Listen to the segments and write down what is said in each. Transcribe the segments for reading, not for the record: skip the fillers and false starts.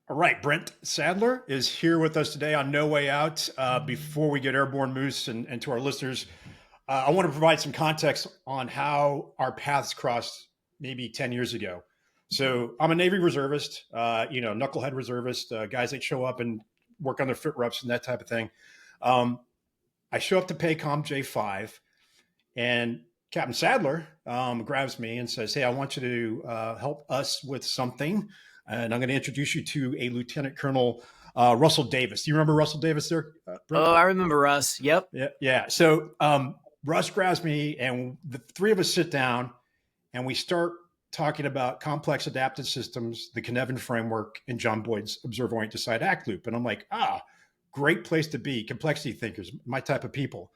All right, Brent Sadler is here with us today on No Way Out. Before we get airborne, Moose, and to our listeners, I want to provide some context on how our paths crossed maybe 10 years ago. So I'm a Navy reservist, knucklehead reservist, guys that show up and work on their fit reps and that type of thing. I show up to PACOM J5, and Captain Sadler grabs me and says, "Hey, I want you to help us with something. And I'm going to introduce you to a Lieutenant Colonel Russell Davis." Do you remember Russell Davis there, Brent? Oh, I remember Russ. Yep. Yeah. So Russ grabs me, and the three of us sit down, and we start talking about complex adaptive systems, the Cynefin framework, and John Boyd's Observe, Orient, Decide, Act loop. And I'm like, great place to be. Complexity thinkers, my type of people.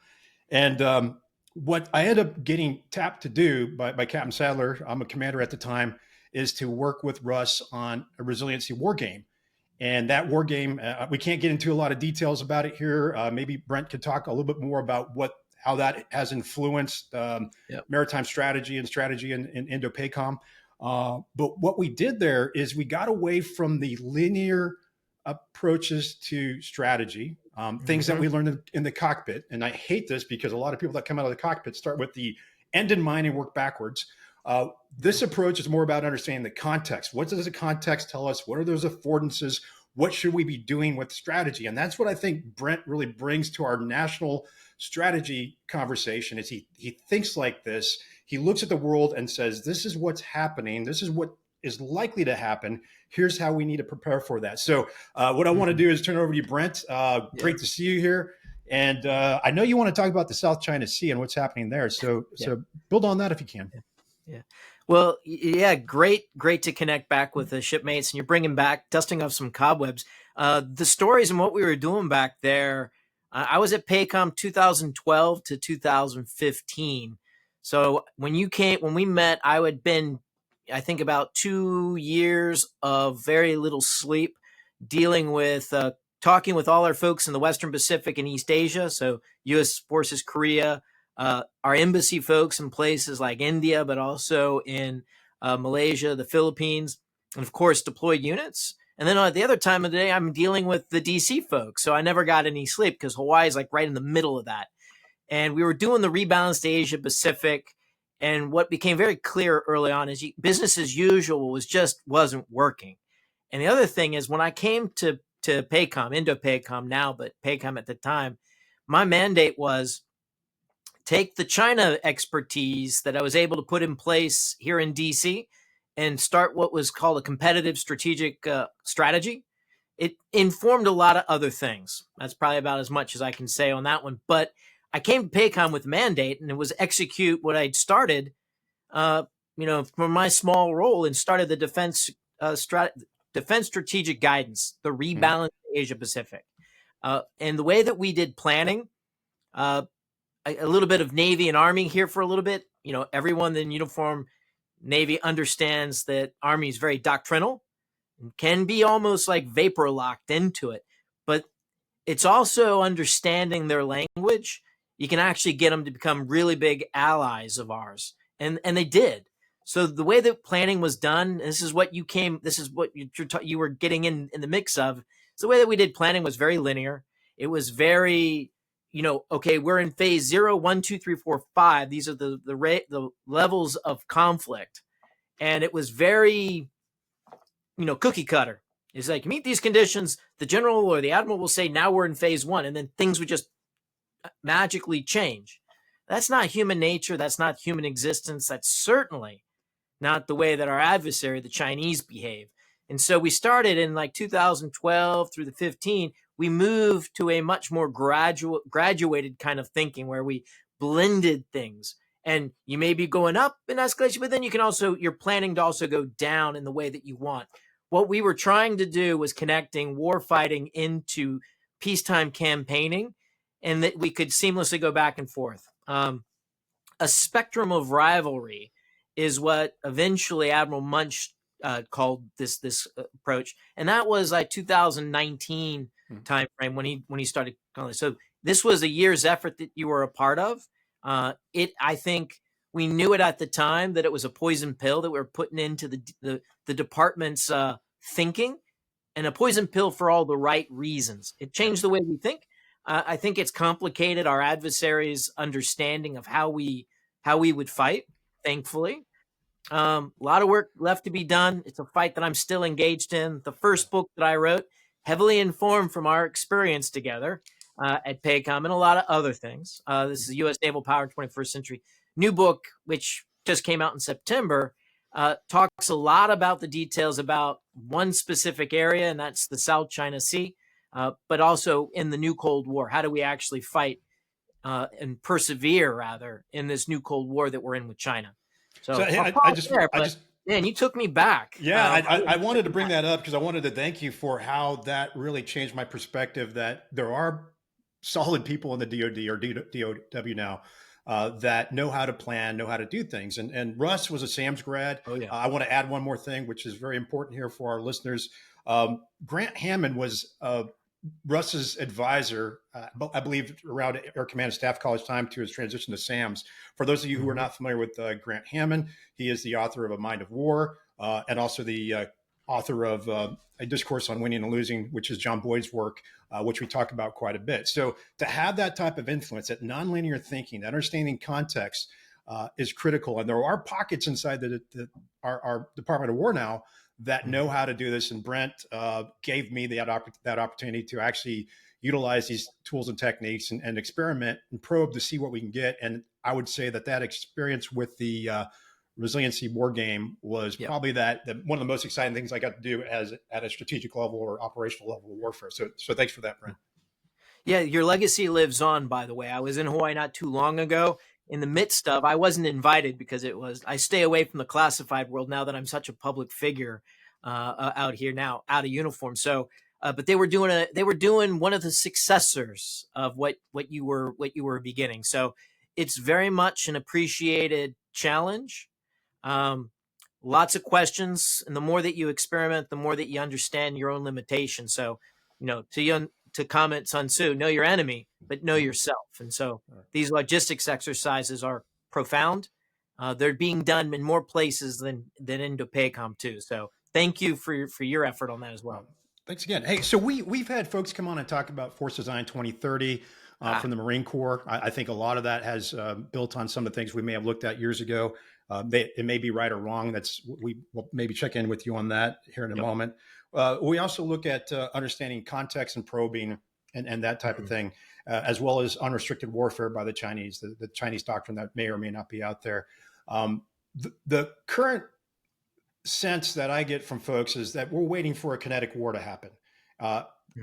And what I ended up getting tapped to do by Captain Sadler, I'm a commander at the time, is to work with Russ on a resiliency war game. And that war game, we can't get into a lot of details about it here. Maybe Brent could talk a little bit more about how that has influenced maritime strategy and strategy in INDOPACOM. But what we did there is we got away from the linear approaches to strategy, things that we learned in the cockpit. And I hate this because a lot of people that come out of the cockpit start with the end in mind and work backwards. This approach is more about understanding the context. What does the context tell us? What are those affordances? What should we be doing with strategy? And that's what I think Brent really brings to our national strategy conversation is he thinks like this. He looks at the world and says, this is what's happening. This is what is likely to happen. Here's how we need to prepare for that. So what I want to do is turn it over to you, Brent. Great to see you here. And I know you want to talk about the South China Sea and what's happening there. So build on that if you can. Yeah. Well, yeah, great to connect back with the shipmates, and you're bringing back, dusting off some cobwebs. The stories and what we were doing back there, I was at PACOM 2012 to 2015. So when we met, I had been, I think, about 2 years of very little sleep, dealing with, talking with all our folks in the Western Pacific and East Asia. So U.S. Forces Korea, our embassy folks in places like India, but also in Malaysia, the Philippines, and of course, deployed units. And then at the other time of the day, I'm dealing with the DC folks. So I never got any sleep because Hawaii is like right in the middle of that. And we were doing the rebalanced Asia Pacific. And what became very clear early on is business as usual wasn't working. And the other thing is when I came to PACOM, INDOPACOM now, but PACOM at the time, my mandate was take the China expertise that I was able to put in place here in DC and start what was called a competitive strategic strategy. It informed a lot of other things. That's probably about as much as I can say on that one. But I came to PACOM with a mandate, and it was execute what I'd started, from my small role, and started the defense strategic guidance, the rebalance Asia Pacific. And the way that we did planning, a little bit of Navy and Army here for a little bit. Everyone in uniform Navy understands that Army is very doctrinal and can be almost like vapor locked into it. But it's also understanding their language. You can actually get them to become really big allies of ours. And they did. So the way that planning was done, this is what you were getting in the mix of. So the way that we did planning was very linear. It was very, okay, we're in phase 0, 1, 2, 3, 4, 5. These are the levels of conflict. And it was very, cookie cutter. It's like, you meet these conditions, the general or the admiral will say, now we're in phase 1. And then things would just magically change. That's not human nature. That's not human existence. That's certainly not the way that our adversary, the Chinese, behave. And so we started in like 2012 through the 15. We moved to a much more graduated kind of thinking where we blended things. And you may be going up in escalation, but then you're planning to also go down in the way that you want. What we were trying to do was connecting war fighting into peacetime campaigning, and that we could seamlessly go back and forth. A spectrum of rivalry is what eventually Admiral Munch called this approach, and that was like 2019 timeframe when he started calling it. So this was a year's effort that you were a part of. I think we knew it at the time that it was a poison pill that we were putting into the department's thinking, and a poison pill for all the right reasons. It changed the way we think. I think it's complicated our adversaries' understanding of how we would fight. Thankfully, a lot of work left to be done. It's a fight that I'm still engaged in. The first book that I wrote, heavily informed from our experience together at PACOM and a lot of other things. This is U.S. Naval Power in 21st Century. New book, which just came out in September, talks a lot about the details about one specific area, and that's the South China Sea, but also in the new Cold War. How do we actually fight and persevere, rather, in this new Cold War that we're in with China? So man, you took me back. Yeah, I wanted to bring that up because I wanted to thank you for how that really changed my perspective that there are solid people in the DoD or DOW now that know how to plan, know how to do things. And Russ was a SAMS grad. Oh, yeah. I want to add one more thing, which is very important here for our listeners. Grant Hammond was Russ's advisor, I believe, around Air Command and Staff College time to his transition to SAMS. For those of you who are not familiar with Grant Hammond, he is the author of A Mind of War and also the author of A Discourse on Winning and Losing, which is John Boyd's work, which we talk about quite a bit. So to have that type of influence, that nonlinear thinking, that understanding context is critical. And there are pockets inside our Department of War now that know how to do this. And Brent gave me that opportunity to actually utilize these tools and techniques and experiment and probe to see what we can get. And I would say that experience with the resiliency war game was probably one of the most exciting things I got to do at a strategic level or operational level of warfare. So thanks for that, Brent. Yeah, your legacy lives on, by the way. I was in Hawaii not too long ago in the midst of, I wasn't invited because I stay away from the classified world now that I'm such a public figure out here now, out of uniform. So, but they were doing one of the successors of what you were beginning. So it's very much an appreciated challenge. Lots of questions, and the more that you experiment, the more that you understand your own limitations. So, to comment Sun Tzu, know your enemy, but know yourself. And so these logistics exercises are profound. They're being done in more places than INDOPACOM too. So thank you for your effort on that as well. Thanks again. Hey, so we've had folks come on and talk about Force Design 2030 from the Marine Corps. I think a lot of that has built on some of the things we may have looked at years ago. It may be right or wrong. We'll maybe check in with you on that here in a moment. We also look at understanding context and probing and that type of thing, as well as unrestricted warfare by the Chinese, the Chinese doctrine that may or may not be out there. The current sense that I get from folks is that we're waiting for a kinetic war to happen.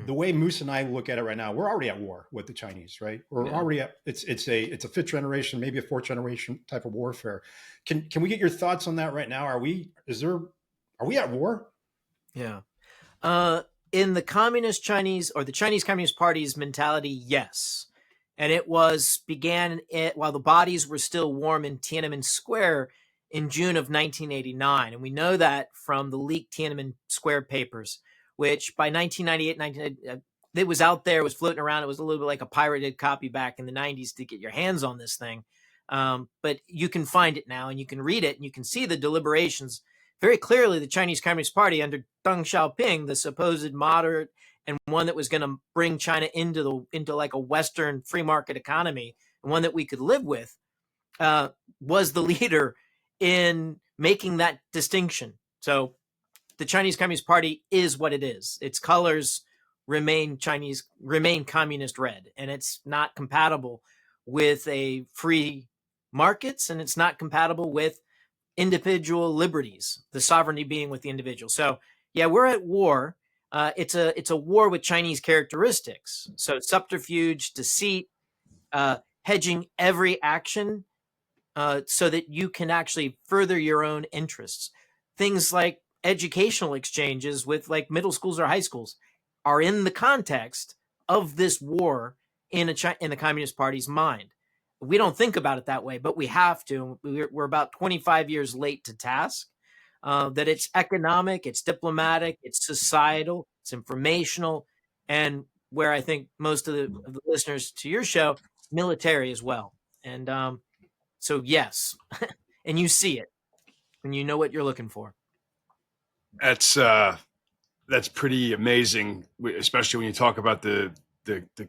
The way Moose and I look at it right now, we're already at war with the Chinese, right? We're already at, it's a fifth generation, maybe a fourth generation type of warfare. Can we get your thoughts on that right now? Are we at war? Yeah. In the Communist Chinese or the Chinese Communist Party's mentality, yes. And it began while the bodies were still warm in Tiananmen Square in June of 1989. And we know that from the leaked Tiananmen Square papers, which by 1998, it was out there, it was floating around. It was a little bit like a pirated copy back in the 90s to get your hands on this thing. But you can find it now and you can read it and you can see the deliberations very clearly. The Chinese Communist Party under Deng Xiaoping, the supposed moderate and one that was going to bring China into like a Western free market economy, and one that we could live with, was the leader in making that distinction. So the Chinese Communist Party is what it is. Its colors remain communist red, and it's not compatible with a free markets, and it's not compatible with individual liberties, the sovereignty being with the individual. So yeah, we're at war. It's a war with Chinese characteristics. So subterfuge, deceit, hedging every action so that you can actually further your own interests. Things like educational exchanges with like middle schools or high schools are in the context of this war in the Communist Party's mind. We don't think about it that way, but we have to. We're about 25 years late to task. That it's economic, it's diplomatic, it's societal, it's informational, and where I think most of the listeners to your show, military as well. And so yes, and you see it, and you know what you're looking for. That's That's pretty amazing, especially when you talk about the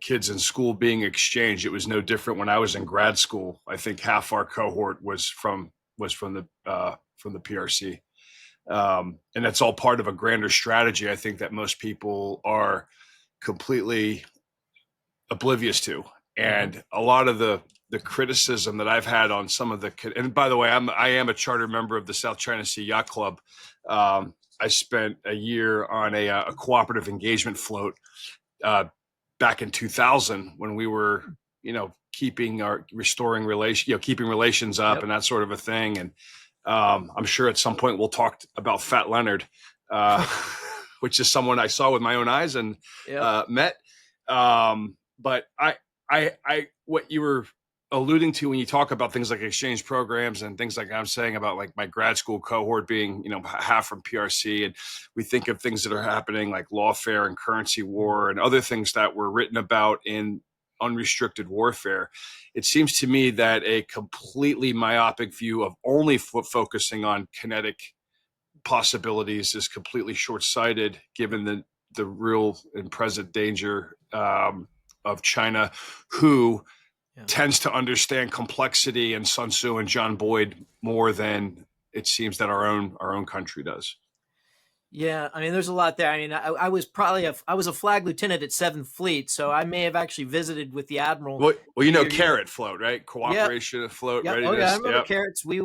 kids in school being exchanged. It was no different when I was in grad school. I think half our cohort was from the PRC, and that's all part of a grander strategy. I think that most people are completely oblivious to, and a lot of the criticism that I've had on some of the, and by the way, I am a charter member of the South China Sea Yacht Club. I spent a year on a cooperative engagement float back in 2000 when we were, keeping relations up, and that sort of a thing. And I'm sure at some point we'll talk about Fat Leonard, which is someone I saw with my own eyes and met. But what you were alluding to when you talk about things like exchange programs and things like I'm saying about like my grad school cohort being, half from PRC, and we think of things that are happening like lawfare and currency war and other things that were written about in unrestricted warfare. It seems to me that a completely myopic view of only focusing on kinetic possibilities is completely short-sighted, given the real and present danger of China, who tends to understand complexity and Sun Tzu and John Boyd more than it seems that our own country does. Yeah, I mean, there's a lot there. I mean, I was a flag lieutenant at 7th Fleet, so I may have actually visited with the admiral. Well, carrot float, right? Cooperation afloat, readiness. Oh yeah, I remember carrots. We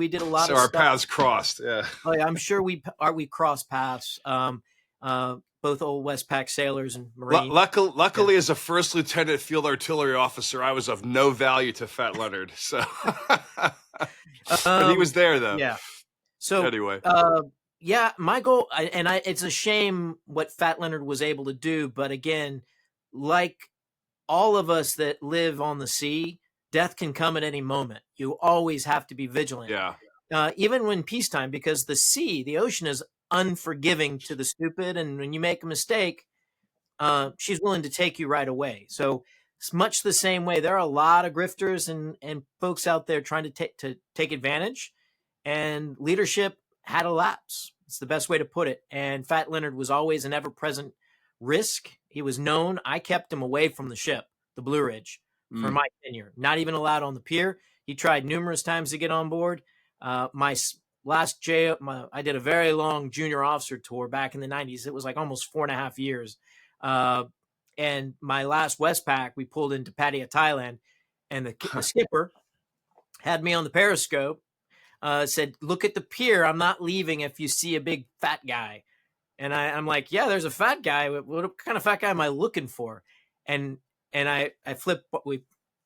did a lot of our stuff. paths crossed. Yeah. Oh yeah, I'm sure we crossed paths. Both old Westpac sailors and Marines. Luckily, as a first lieutenant field artillery officer, I was of no value to Fat Leonard. So, but he was there though. Yeah. So anyway, my goal, it's a shame what Fat Leonard was able to do, but again, like all of us that live on the sea, death can come at any moment. You always have to be vigilant. Yeah. Even when peacetime, because the ocean is unforgiving to the stupid, and when you make a mistake, she's willing to take you right away. So it's much the same way. There are a lot of grifters and folks out there trying to take advantage, and leadership had a lapse. It's the best way to put it. And Fat Leonard was always an ever-present risk. He was known. I kept him away from the ship, the Blue Ridge, for my tenure. Not even allowed on the pier. He tried numerous times to get on board. I did a very long junior officer tour back in the 90s. It was like almost 4.5 years. And my last Westpac, we pulled into Pattaya, Thailand, and the skipper had me on the periscope, said, "Look at the pier. I'm not leaving if you see a big fat guy." And I'm like, "Yeah, there's a fat guy. What kind of fat guy am I looking for?" And I flip.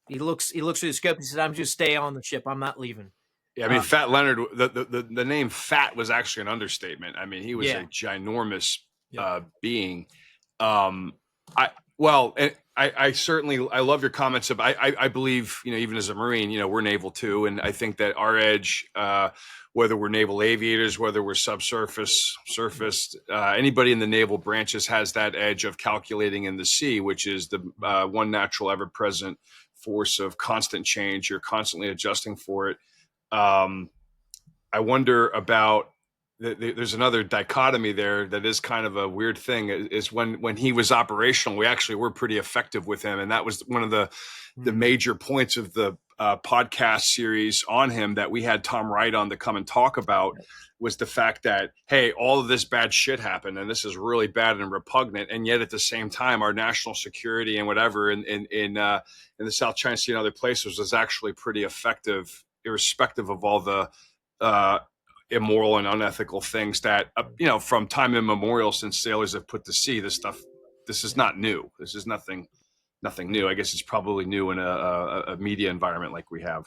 He looks through the scope. He says, "I'm just stay on the ship. I'm not leaving." Yeah, I mean, Fat Leonard, the name Fat was actually an understatement. I mean, he was a ginormous being. I certainly love your comments of I believe, even as a Marine, we're naval too, and I think that our edge, whether we're naval aviators, whether we're subsurface, surfaced, anybody in the naval branches has that edge of calculating in the sea, which is the one natural ever present force of constant change. You're constantly adjusting for it. I wonder about there's another dichotomy there that is kind of a weird thing, is when he was operational, we actually were pretty effective with him. And that was one of the major points of the podcast series on him that we had Tom Wright on to come and talk about, was the fact that, hey, all of this bad shit happened and this is really bad and repugnant. And yet at the same time, our national security and whatever in the South China Sea and other places was actually pretty effective, irrespective of all the immoral and unethical things that, from time immemorial, since sailors have put to sea, this is not new. This is nothing new. I guess it's probably new in a media environment like we have.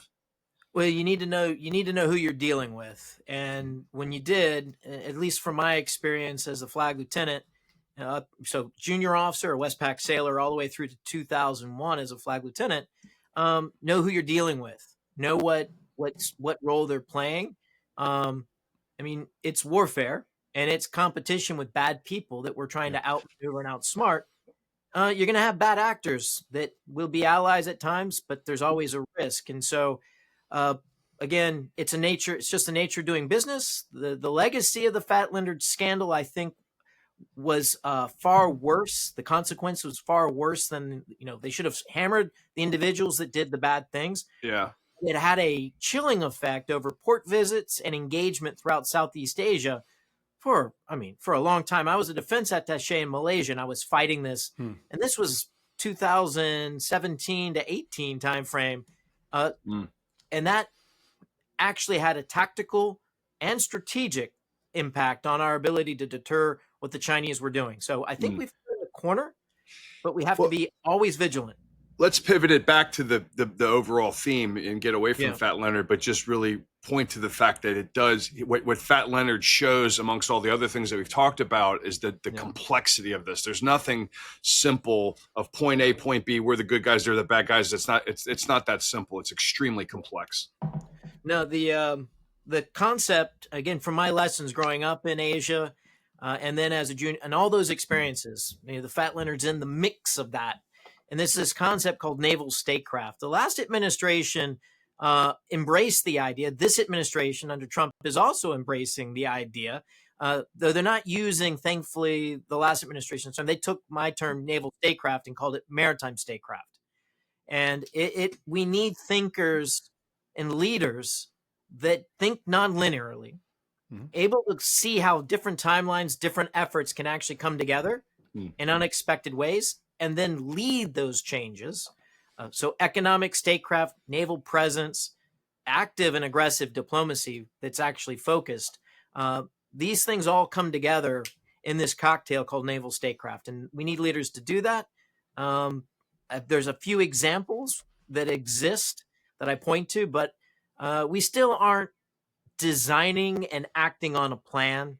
Well, you need to know who you're dealing with. And when you did, at least from my experience as a flag lieutenant, so junior officer or Westpac sailor all the way through to 2001 as a flag lieutenant, know who you're dealing with, know what role they're playing. I mean, it's warfare and it's competition with bad people that we're trying to outmaneuver and outsmart. You're going to have bad actors that will be allies at times, but there's always a risk. And so, again, it's just the nature of doing business. The legacy of the Fat Leonard scandal, I think, was far worse. The consequence was far worse than, they should have hammered the individuals that did the bad things. Yeah. It had a chilling effect over port visits and engagement throughout Southeast Asia for a long time. I was a defense attaché in Malaysia, and I was fighting this, and this was 2017 to 18 timeframe. And that actually had a tactical and strategic impact on our ability to deter what the Chinese were doing. So I think we've turned a corner, but we have to be always vigilant. Let's pivot it back to the overall theme and get away from Fat Leonard, but just really point to the fact that it does what Fat Leonard shows amongst all the other things that we've talked about is that the complexity of this. There's nothing simple of point A, point B. We're the good guys, they're the bad guys. It's not that simple. It's extremely complex. No, the concept, again, from my lessons growing up in Asia, and then as a junior, and all those experiences, the Fat Leonard's in the mix of that. And this is this concept called naval statecraft. The last administration embraced the idea. This administration under Trump is also embracing the idea, though they're not using, thankfully, the last administration's term. They took my term, naval statecraft, and called it maritime statecraft. And we need thinkers and leaders that think non-linearly, able to see how different timelines, different efforts can actually come together in unexpected ways, and then lead those changes. So economic statecraft, naval presence, active and aggressive diplomacy that's actually focused. These things all come together in this cocktail called naval statecraft, and we need leaders to do that. There's a few examples that exist that I point to, but we still aren't designing and acting on a plan.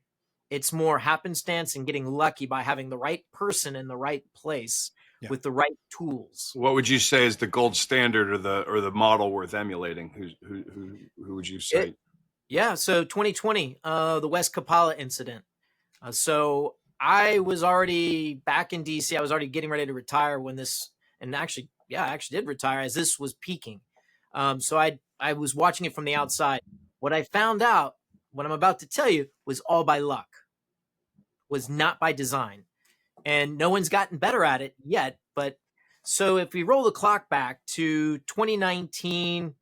It's more happenstance and getting lucky by having the right person in the right place with the right tools. What would you say is the gold standard or the model worth emulating? Who would you say? So 2020, the West Capella incident. So I was already back in DC. I was already getting ready to retire when this, and actually did retire as this was peaking. So I was watching it from the outside. What I found out, what I'm about to tell you, was all by luck, was not by design. And no one's gotten better at it yet. But so if we roll the clock back to 2019,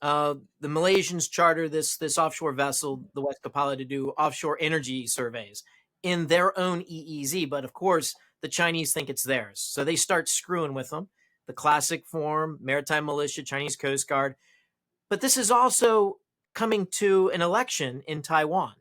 the Malaysians charter this offshore vessel, the West Capella, to do offshore energy surveys in their own EEZ. But of course, the Chinese think it's theirs. So they start screwing with them. The classic form, maritime militia, Chinese Coast Guard. But this is also coming to an election in Taiwan.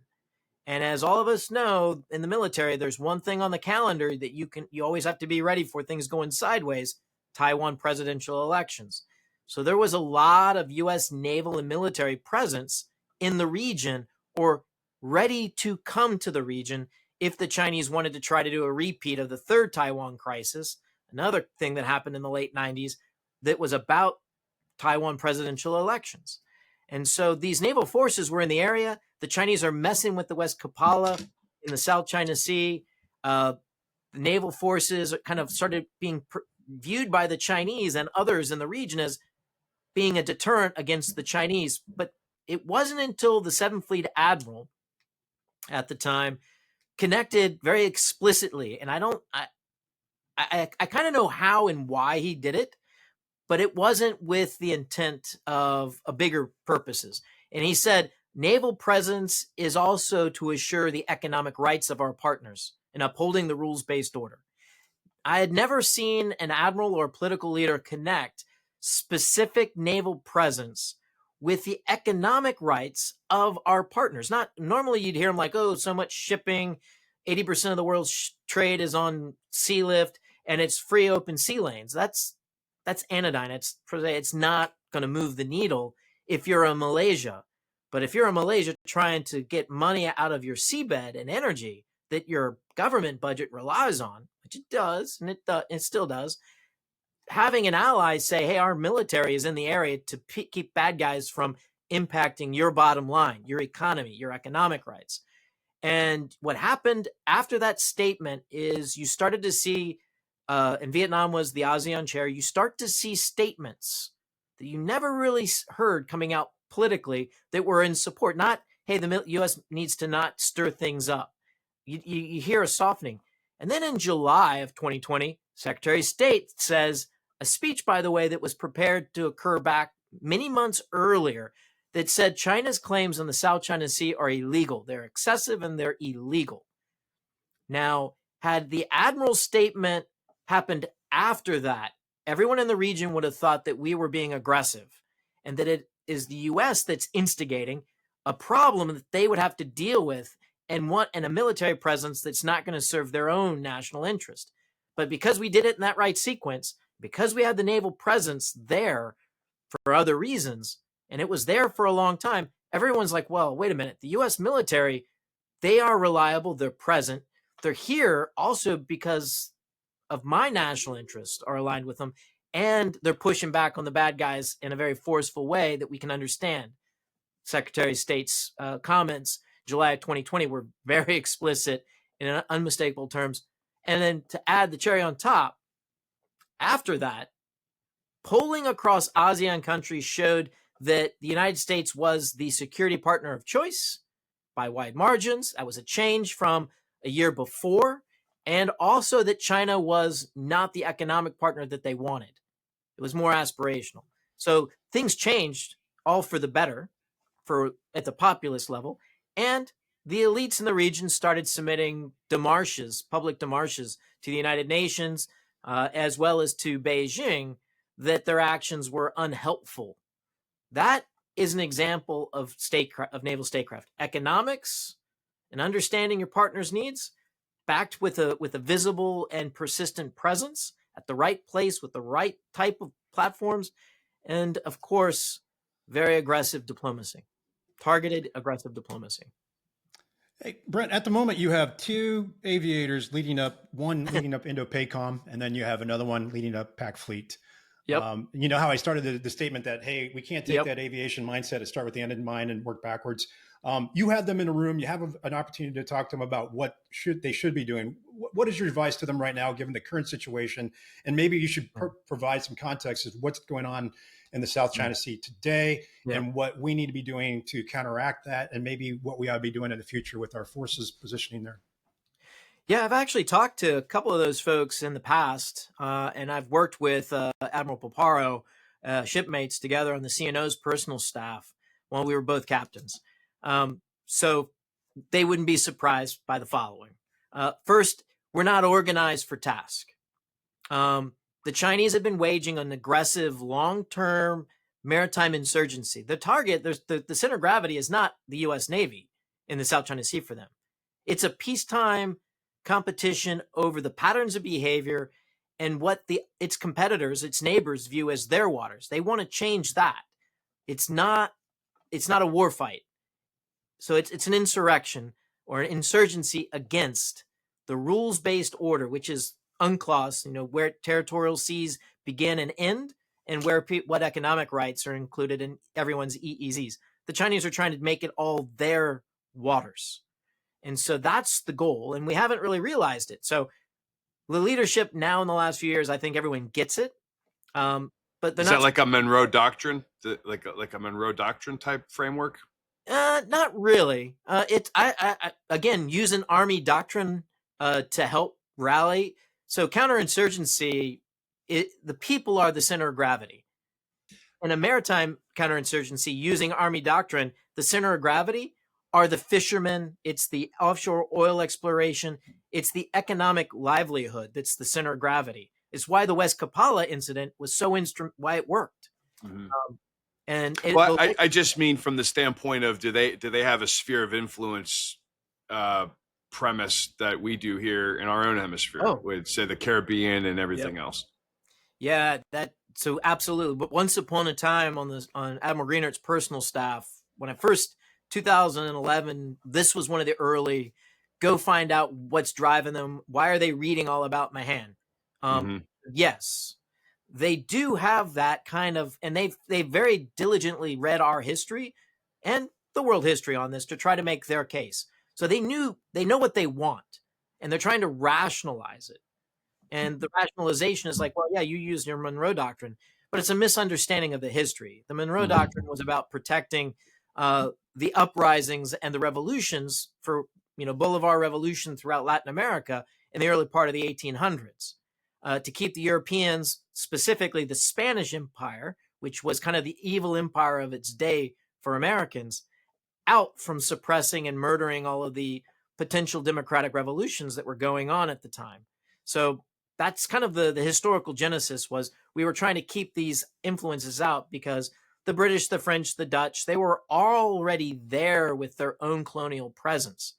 And as all of us know, in the military, there's one thing on the calendar that you always have to be ready for things going sideways: Taiwan presidential elections. So there was a lot of U.S. naval and military presence in the region, or ready to come to the region if the Chinese wanted to try to do a repeat of the third Taiwan crisis, another thing that happened in the late 90s that was about Taiwan presidential elections. And so these naval forces were in the area. The Chinese are messing with the West Capella in the South China Sea. The naval forces kind of started being viewed by the Chinese and others in the region as being a deterrent against the Chinese. But it wasn't until the Seventh Fleet Admiral at the time connected very explicitly, and I kind of know how and why he did it, but it wasn't with the intent of a bigger purposes. And he said, naval presence is also to assure the economic rights of our partners in upholding the rules-based order. I had never seen an admiral or political leader connect specific naval presence with the economic rights of our partners. Not normally you'd hear them like, oh, so much shipping, 80% of the world's trade is on sea lift, and it's free open sea lanes. That's anodyne. It's not going to move the needle if you're a Malaysia. But if you're a Malaysia trying to get money out of your seabed and energy that your government budget relies on, which it does, and it still does, having an ally say, hey, our military is in the area to keep bad guys from impacting your bottom line, your economy, your economic rights. And what happened after that statement is you started to see, and Vietnam was the ASEAN chair, you start to see statements that you never really heard coming out politically that were in support. Not, hey, the U.S. needs to not stir things up. you hear a softening. And then in July of 2020, Secretary of State says a speech, by the way, that was prepared to occur back many months earlier that said China's claims on the South China Sea are illegal. They're excessive and they're illegal. Now, had the Admiral's statement happened after that, everyone in the region would have thought that we were being aggressive and that it is the U.S. that's instigating a problem that they would have to deal with and a military presence that's not going to serve their own national interest. But because we did it in that right sequence, because we had the naval presence there for other reasons, and it was there for a long time, everyone's like, well, wait a minute, the U.S. military, they are reliable, they're present, they're here also because of my national interests are aligned with them, and they're pushing back on the bad guys in a very forceful way that we can understand. Secretary of State's comments July of 2020 were very explicit in unmistakable terms. And then to add the cherry on top, after that, polling across ASEAN countries showed that the United States was the security partner of choice by wide margins. That was a change from a year before. And also that China was not the economic partner that they wanted. It was more aspirational. So things changed all for the better at the populist level. And the elites in the region started submitting demarches, public demarches to the United Nations, as well as to Beijing, that their actions were unhelpful. That is an example of naval statecraft. Economics and understanding your partner's needs, backed with a visible and persistent presence at the right place with the right type of platforms, and of course, very aggressive diplomacy, targeted aggressive diplomacy. Hey, Brent, at the moment you have two aviators leading up, one leading up Indo-PACOM, and then you have another one leading up PAC Fleet. Yep. You know how I started the statement that, hey, we can't take that aviation mindset and start with the end in mind and work backwards. You have them in a room. You have an opportunity to talk to them about what they should be doing. What is your advice to them right now, given the current situation? And maybe you should provide some context of what's going on in the South China Sea today and what we need to be doing to counteract that, and maybe what we ought to be doing in the future with our forces positioning there. Yeah, I've actually talked to a couple of those folks in the past, and I've worked with Admiral Paparo, shipmates together on the CNO's personal staff while we were both captains. So they wouldn't be surprised by the following. First, we're not organized for task. The Chinese have been waging an aggressive long-term maritime insurgency. The target, the center of gravity is not the U.S. Navy in the South China Sea for them. It's a peacetime competition over the patterns of behavior and what its competitors, its neighbors view as their waters. They want to change that. It's not a war fight. So it's an insurrection or an insurgency against the rules-based order, which is UNCLOS, where territorial seas begin and end, and where what economic rights are included in everyone's EEZs. The Chinese are trying to make it all their waters. And so that's the goal, and we haven't really realized it. So the leadership now in the last few years, I think everyone gets it. But is that like a Monroe Doctrine, like a Monroe Doctrine type framework? Not really. I again use an Army doctrine to help rally. So counterinsurgency, the people are the center of gravity. In a maritime counterinsurgency using Army doctrine, the center of gravity are the fishermen. It's the offshore oil exploration. It's the economic livelihood that's the center of gravity. It's why the West Capella incident was so why it worked. Mm-hmm. I just mean from the standpoint of do they have a sphere of influence premise that we do here in our own hemisphere with, say, the Caribbean and everything else? Yeah, so absolutely. But once upon a time on Admiral Greenert's personal staff, when I first 2011, this was one of the early go find out what's driving them. Why are they reading all about my hand? Yes, they do have that kind of, and they've very diligently read our history and the world history on this to try to make their case. So they know what they want, and they're trying to rationalize it. And the rationalization is like, well, yeah, you use your Monroe Doctrine, but it's a misunderstanding of the history. The Monroe Doctrine was about protecting the uprisings and the revolutions for Bolivar Revolution throughout Latin America in the early part of the 1800s, to keep the Europeans, specifically the Spanish Empire, which was kind of the evil empire of its day for Americans, out from suppressing and murdering all of the potential democratic revolutions that were going on at the time. So that's kind of the historical genesis. Was we were trying to keep these influences out because the British, the French, the Dutch, they were already there with their own colonial presence.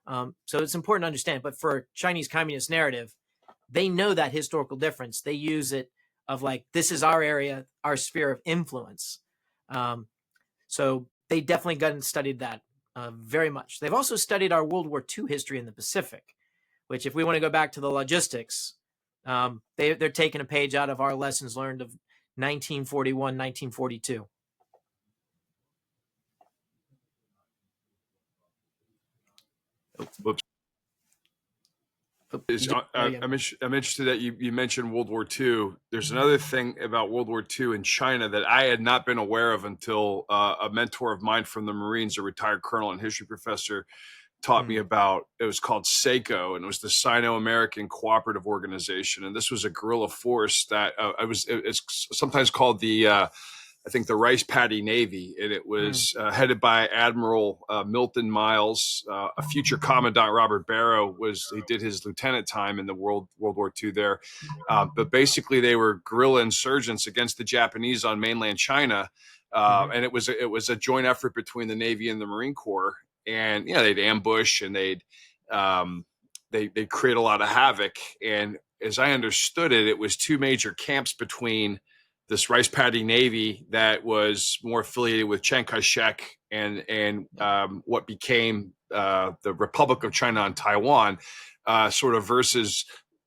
So it's important to understand. But for Chinese Communist narrative, they know that historical difference. They use it of like, this is our area, our sphere of influence. So they definitely got and studied that very much. They've also studied our World War II history in the Pacific, which, if we want to go back to the logistics, they're taking a page out of our lessons learned of 1941, 1942. Whoops. I'm interested that you mentioned World War II. There's another thing about World War II in China that I had not been aware of until a mentor of mine from the Marines, a retired colonel and history professor, taught me about. It was called SACO, and it was the Sino-American Cooperative Organization. And this was a guerrilla force that it's sometimes called the I think the Rice Paddy Navy, and it was headed by Admiral Milton Miles. A future Commandant Robert Barrow he did his lieutenant time in the World War II there. But basically, they were guerrilla insurgents against the Japanese on mainland China, and it was a joint effort between the Navy and the Marine Corps. And they'd ambush and they'd create a lot of havoc. And as I understood it, it was two major camps between this Rice Paddy Navy that was more affiliated with Chiang Kai-shek and what became the Republic of China on Taiwan, sort of versus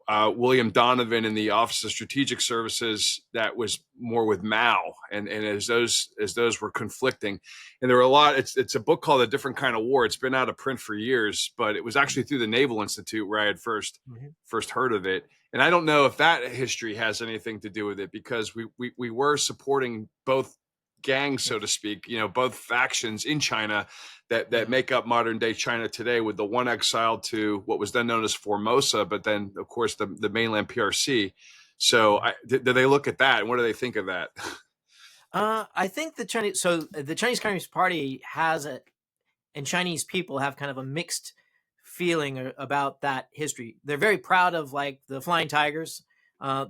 William Donovan in the Office of Strategic Services that was more with Mao. And as those were conflicting, and there were a lot. It's a book called A Different Kind of War. It's been out of print for years, but it was actually through the Naval Institute where I had first heard of it. And I don't know if that history has anything to do with it, because we were supporting both gangs, so to speak, both factions in China that make up modern day China today, with the one exiled to what was then known as Formosa, but then of course the mainland PRC. So do they look at that, and what do they think of that? I think the Chinese Communist Party and Chinese people have kind of a mixed feeling about that history. They're very proud of like the Flying Tigers.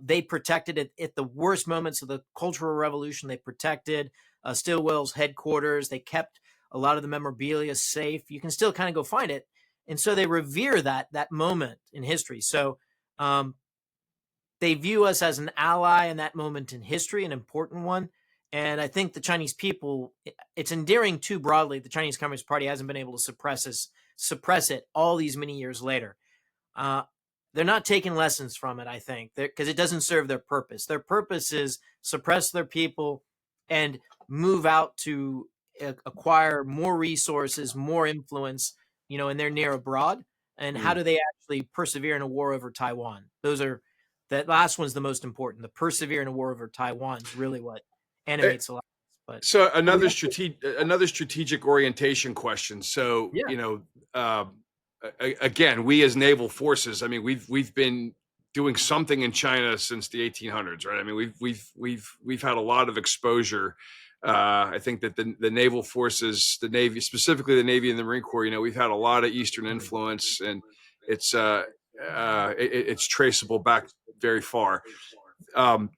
They protected it at the worst moments of the Cultural Revolution. They protected Stilwell's headquarters. They kept a lot of the memorabilia safe. You can still kind of go find it. And so they revere that moment in history. So they view us as an ally in that moment in history, an important one. And I think the Chinese people, it's endearing too broadly. The Chinese Communist Party hasn't been able to suppress it all these many years later. They're not taking lessons from it, I think, because it doesn't serve their purpose. Their purpose is suppress their people and move out to acquire more resources, more influence, in their near abroad. And how do they actually persevere in a war over Taiwan? That last one's the most important. The persevere in a war over Taiwan is really what animates a lot. But so another strategic orientation question. So again, we as naval forces, I mean, we've been doing something in China since the 1800s, right? I mean, we've had a lot of exposure. I think that the naval forces, the Navy, specifically the Navy and the Marine Corps, we've had a lot of Eastern influence, and it's traceable back very far.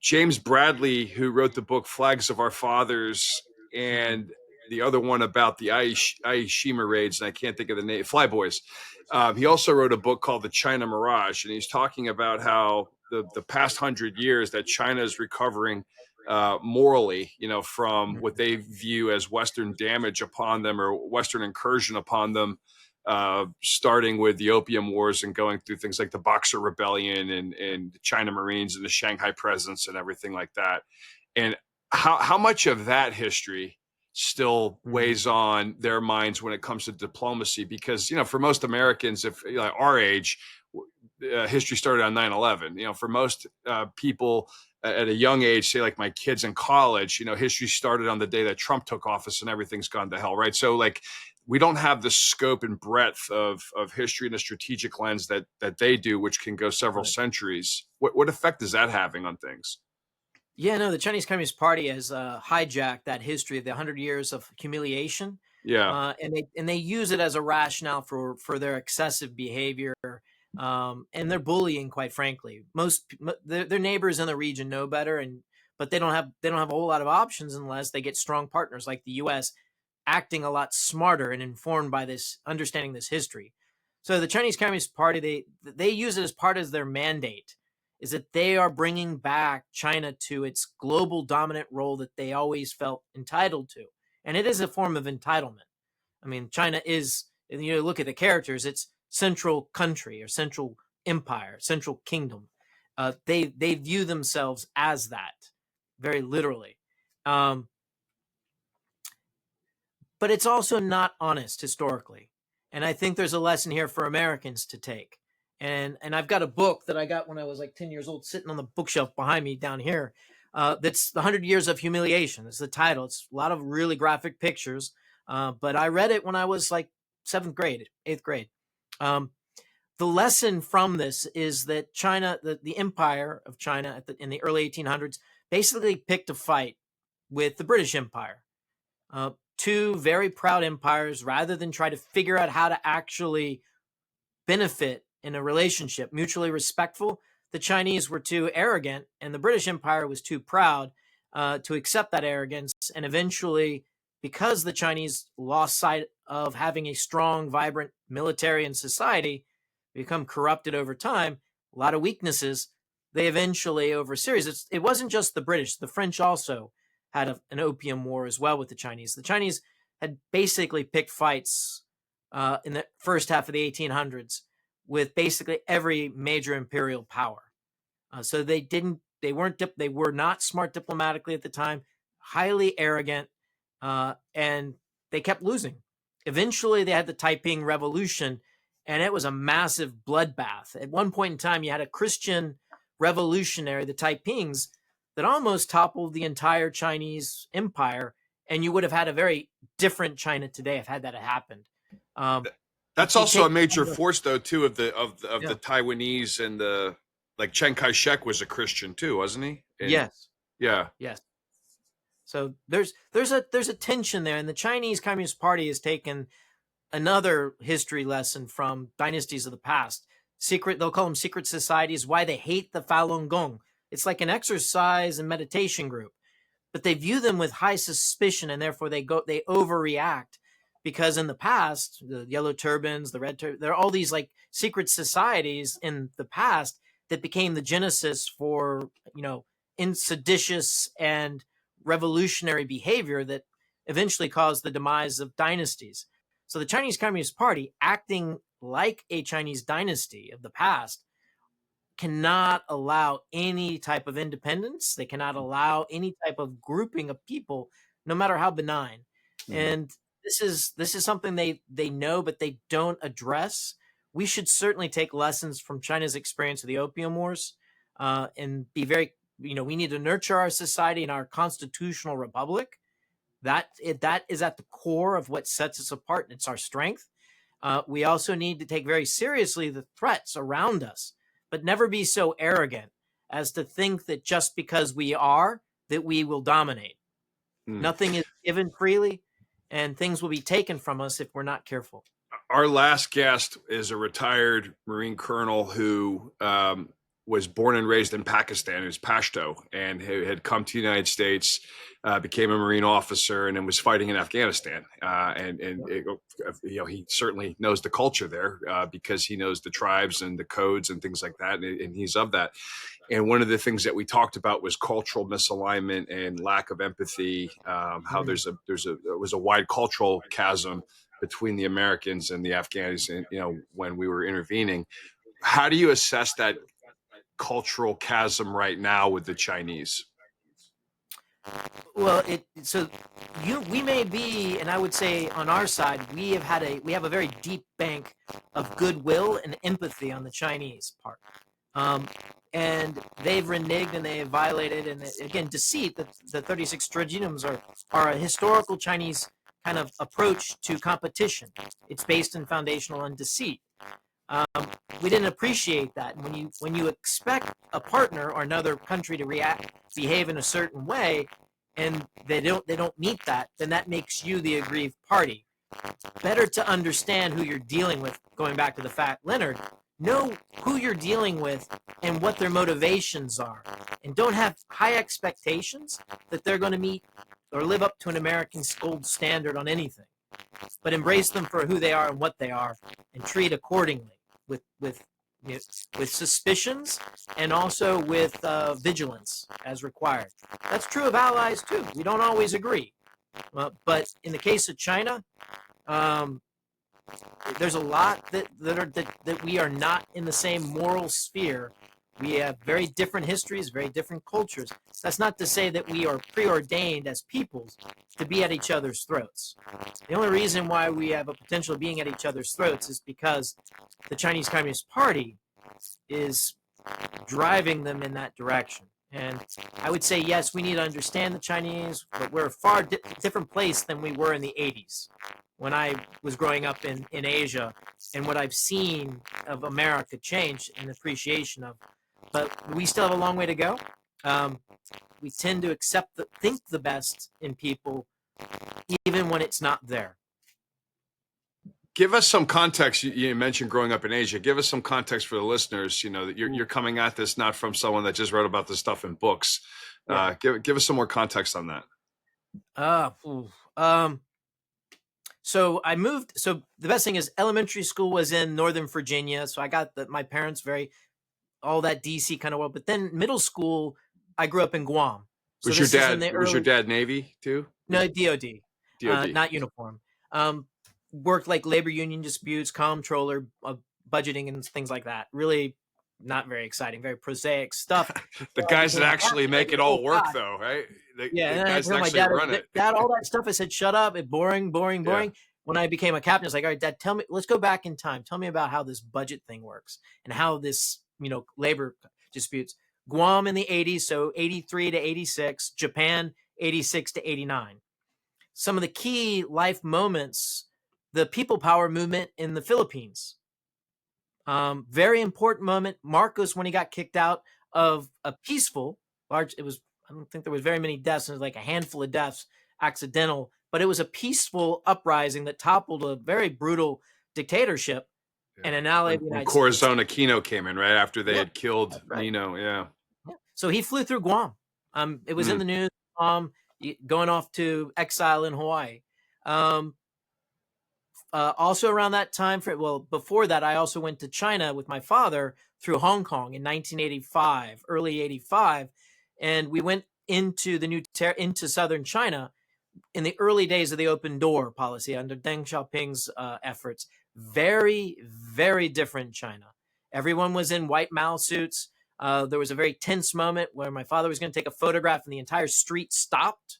James Bradley, who wrote the book Flags of Our Fathers, and the other one about the Aishima raids, and I can't think of the name, Flyboys. He also wrote a book called The China Mirage, and he's talking about how the past 100 years that China is recovering morally, from what they view as Western damage upon them or Western incursion upon them, starting with the Opium Wars and going through things like the Boxer Rebellion and the China Marines and the Shanghai Presence and everything like that. And how much of that history still weighs on their minds when it comes to diplomacy? Because, for most Americans, if our age, history started on 9/11. For most people at a young age, say like my kids in college, history started on the day that Trump took office and everything's gone to hell, right? So like we don't have the scope and breadth of history and a strategic lens that they do, which can go several centuries. What effect is that having on things? Yeah, no, the Chinese Communist Party has hijacked that history of the 100 years of humiliation. Yeah. And they use it as a rationale for their excessive behavior and their bullying. Quite frankly, their neighbors in the region know better, but they don't have a whole lot of options unless they get strong partners like the U.S. acting a lot smarter and informed by this, understanding this history. So the Chinese Communist Party, they use it as part of their mandate, is that they are bringing back China to its global dominant role that they always felt entitled to. And it is a form of entitlement. I mean, China is, you look at the characters, it's central country or central empire, central kingdom. They view themselves as that, very literally. But it's also not honest historically. And I think there's a lesson here for Americans to take. And I've got a book that I got when I was like 10 years old sitting on the bookshelf behind me down here. That's The 100 Years of Humiliation. It's the title. It's a lot of really graphic pictures. But I read it when I was like 8th grade. The lesson from this is that China, the empire of China in the early 1800s, basically picked a fight with the British Empire. Two very proud empires, rather than try to figure out how to actually benefit in a relationship, mutually respectful. The Chinese were too arrogant, and the British Empire was too proud to accept that arrogance. And eventually, because the Chinese lost sight of having a strong, vibrant military and society, become corrupted over time, a lot of weaknesses, they eventually, over a series, it wasn't just the British, the French also had an opium war as well with the Chinese. The Chinese had basically picked fights in the first half of the 1800s with basically every major imperial power. So they were not smart diplomatically at the time, highly arrogant, and they kept losing. Eventually they had the Taiping Revolution, and it was a massive bloodbath. At one point in time, you had a Christian revolutionary, the Taipings, that almost toppled the entire Chinese empire, and you would have had a very different China today if that had happened. That's also a major force, though, too, of the Taiwanese, and the, like, Chiang Kai-shek was a Christian too, wasn't he? Yes. Yeah. Yes. So there's a tension there, and the Chinese Communist Party has taken another history lesson from dynasties of the past. They'll call them secret societies. Why they hate the Falun Gong. It's like an exercise and meditation group, but they view them with high suspicion, and therefore they overreact. Because in the past, the yellow turbans, the red turbans, there are all these like secret societies in the past that became the genesis for, seditious and revolutionary behavior that eventually caused the demise of dynasties. So the Chinese Communist Party, acting like a Chinese dynasty of the past, cannot allow any type of independence. They cannot allow any type of grouping of people, no matter how benign. Mm-hmm. And this is something they know, but they don't address. We should certainly take lessons from China's experience of the Opium Wars, and be very, we need to nurture our society and our constitutional republic. That is at the core of what sets us apart, and it's our strength. We also need to take very seriously the threats around us, but never be so arrogant as to think that just because we are, that we will dominate. Nothing is given freely, and things will be taken from us if we're not careful. Our last guest is a retired Marine colonel who was born and raised in Pakistan, who's Pashto, and who had come to the United States, became a Marine officer, and then was fighting in Afghanistan. He certainly knows the culture there because he knows the tribes and the codes and things like that, and he's of that. And one of the things that we talked about was cultural misalignment and lack of empathy. How there was a wide cultural chasm between the Americans and the Afghans, when we were intervening. How do you assess that cultural chasm right now with the Chinese? Well, we may be, and I would say on our side, we have a very deep bank of goodwill and empathy on the Chinese part. And they've reneged and they have violated, and again, deceit. The 36 stratagems are a historical Chinese kind of approach to competition. It's based and foundational on deceit. We didn't appreciate that. And when you expect a partner or another country to behave in a certain way, and they don't meet that, then that makes you the aggrieved party. Better to understand who you're dealing with. Going back to the Fat Leonard, know who you're dealing with and what their motivations are, and don't have high expectations that they're going to meet or live up to an American gold standard on anything. But embrace them for who they are and what they are, and treat accordingly with suspicions and also with vigilance as required. That's true of allies too. We don't always agree, but in the case of China, there's a lot that we are not in the same moral sphere. We have very different histories, very different cultures. That's not to say that we are preordained as peoples to be at each other's throats. The only reason why we have a potential of being at each other's throats is because the Chinese Communist Party is driving them in that direction. And I would say, yes, we need to understand the Chinese, but we're a far different place than we were in the 80s when I was growing up in Asia, and what I've seen of America change and appreciation of. But we still have a long way to go. We tend to think the best in people, even when it's not there. Give us some context. You mentioned growing up in Asia. Give us some context for the listeners. You know that you're coming at this not from someone that just wrote about this stuff in books. Yeah. Give us some more context on that. So I moved. So the best thing is elementary school was in Northern Virginia. So I got my parents all that DC kind of world. But then middle school, I grew up in Guam. So was your dad Navy too? No, DOD. Not uniform. Worked like labor union disputes, comptroller, budgeting, and things like that. Really not very exciting, very prosaic stuff. The guys that actually make it all work, though, right? The guys that actually run it. Dad, all that stuff. I said, shut up. It's boring. Yeah. When I became a captain, I was like, all right, Dad, let's go back in time. Tell me about how this budget thing works and how this, labor disputes. Guam in the 80s, so 83 to 86. Japan, 86 to 89. Some of the key life moments, the people power movement in the Philippines. Very important moment. Marcos, when he got kicked out of a peaceful, I don't think there was very many deaths. It was like a handful of deaths, accidental, but it was a peaceful uprising that toppled a very brutal dictatorship. Yeah. And an ally of the United Corazon Aquino came in right after they had killed Nino. Yeah. So he flew through Guam. It was in the news, going off to exile in Hawaii. Also around that time before that, I also went to China with my father through Hong Kong in 1985, early 85. And we went into into southern China in the early days of the open door policy under Deng Xiaoping's efforts. Very, very different China. Everyone was in white Mao suits. There was a very tense moment where my father was going to take a photograph and the entire street stopped.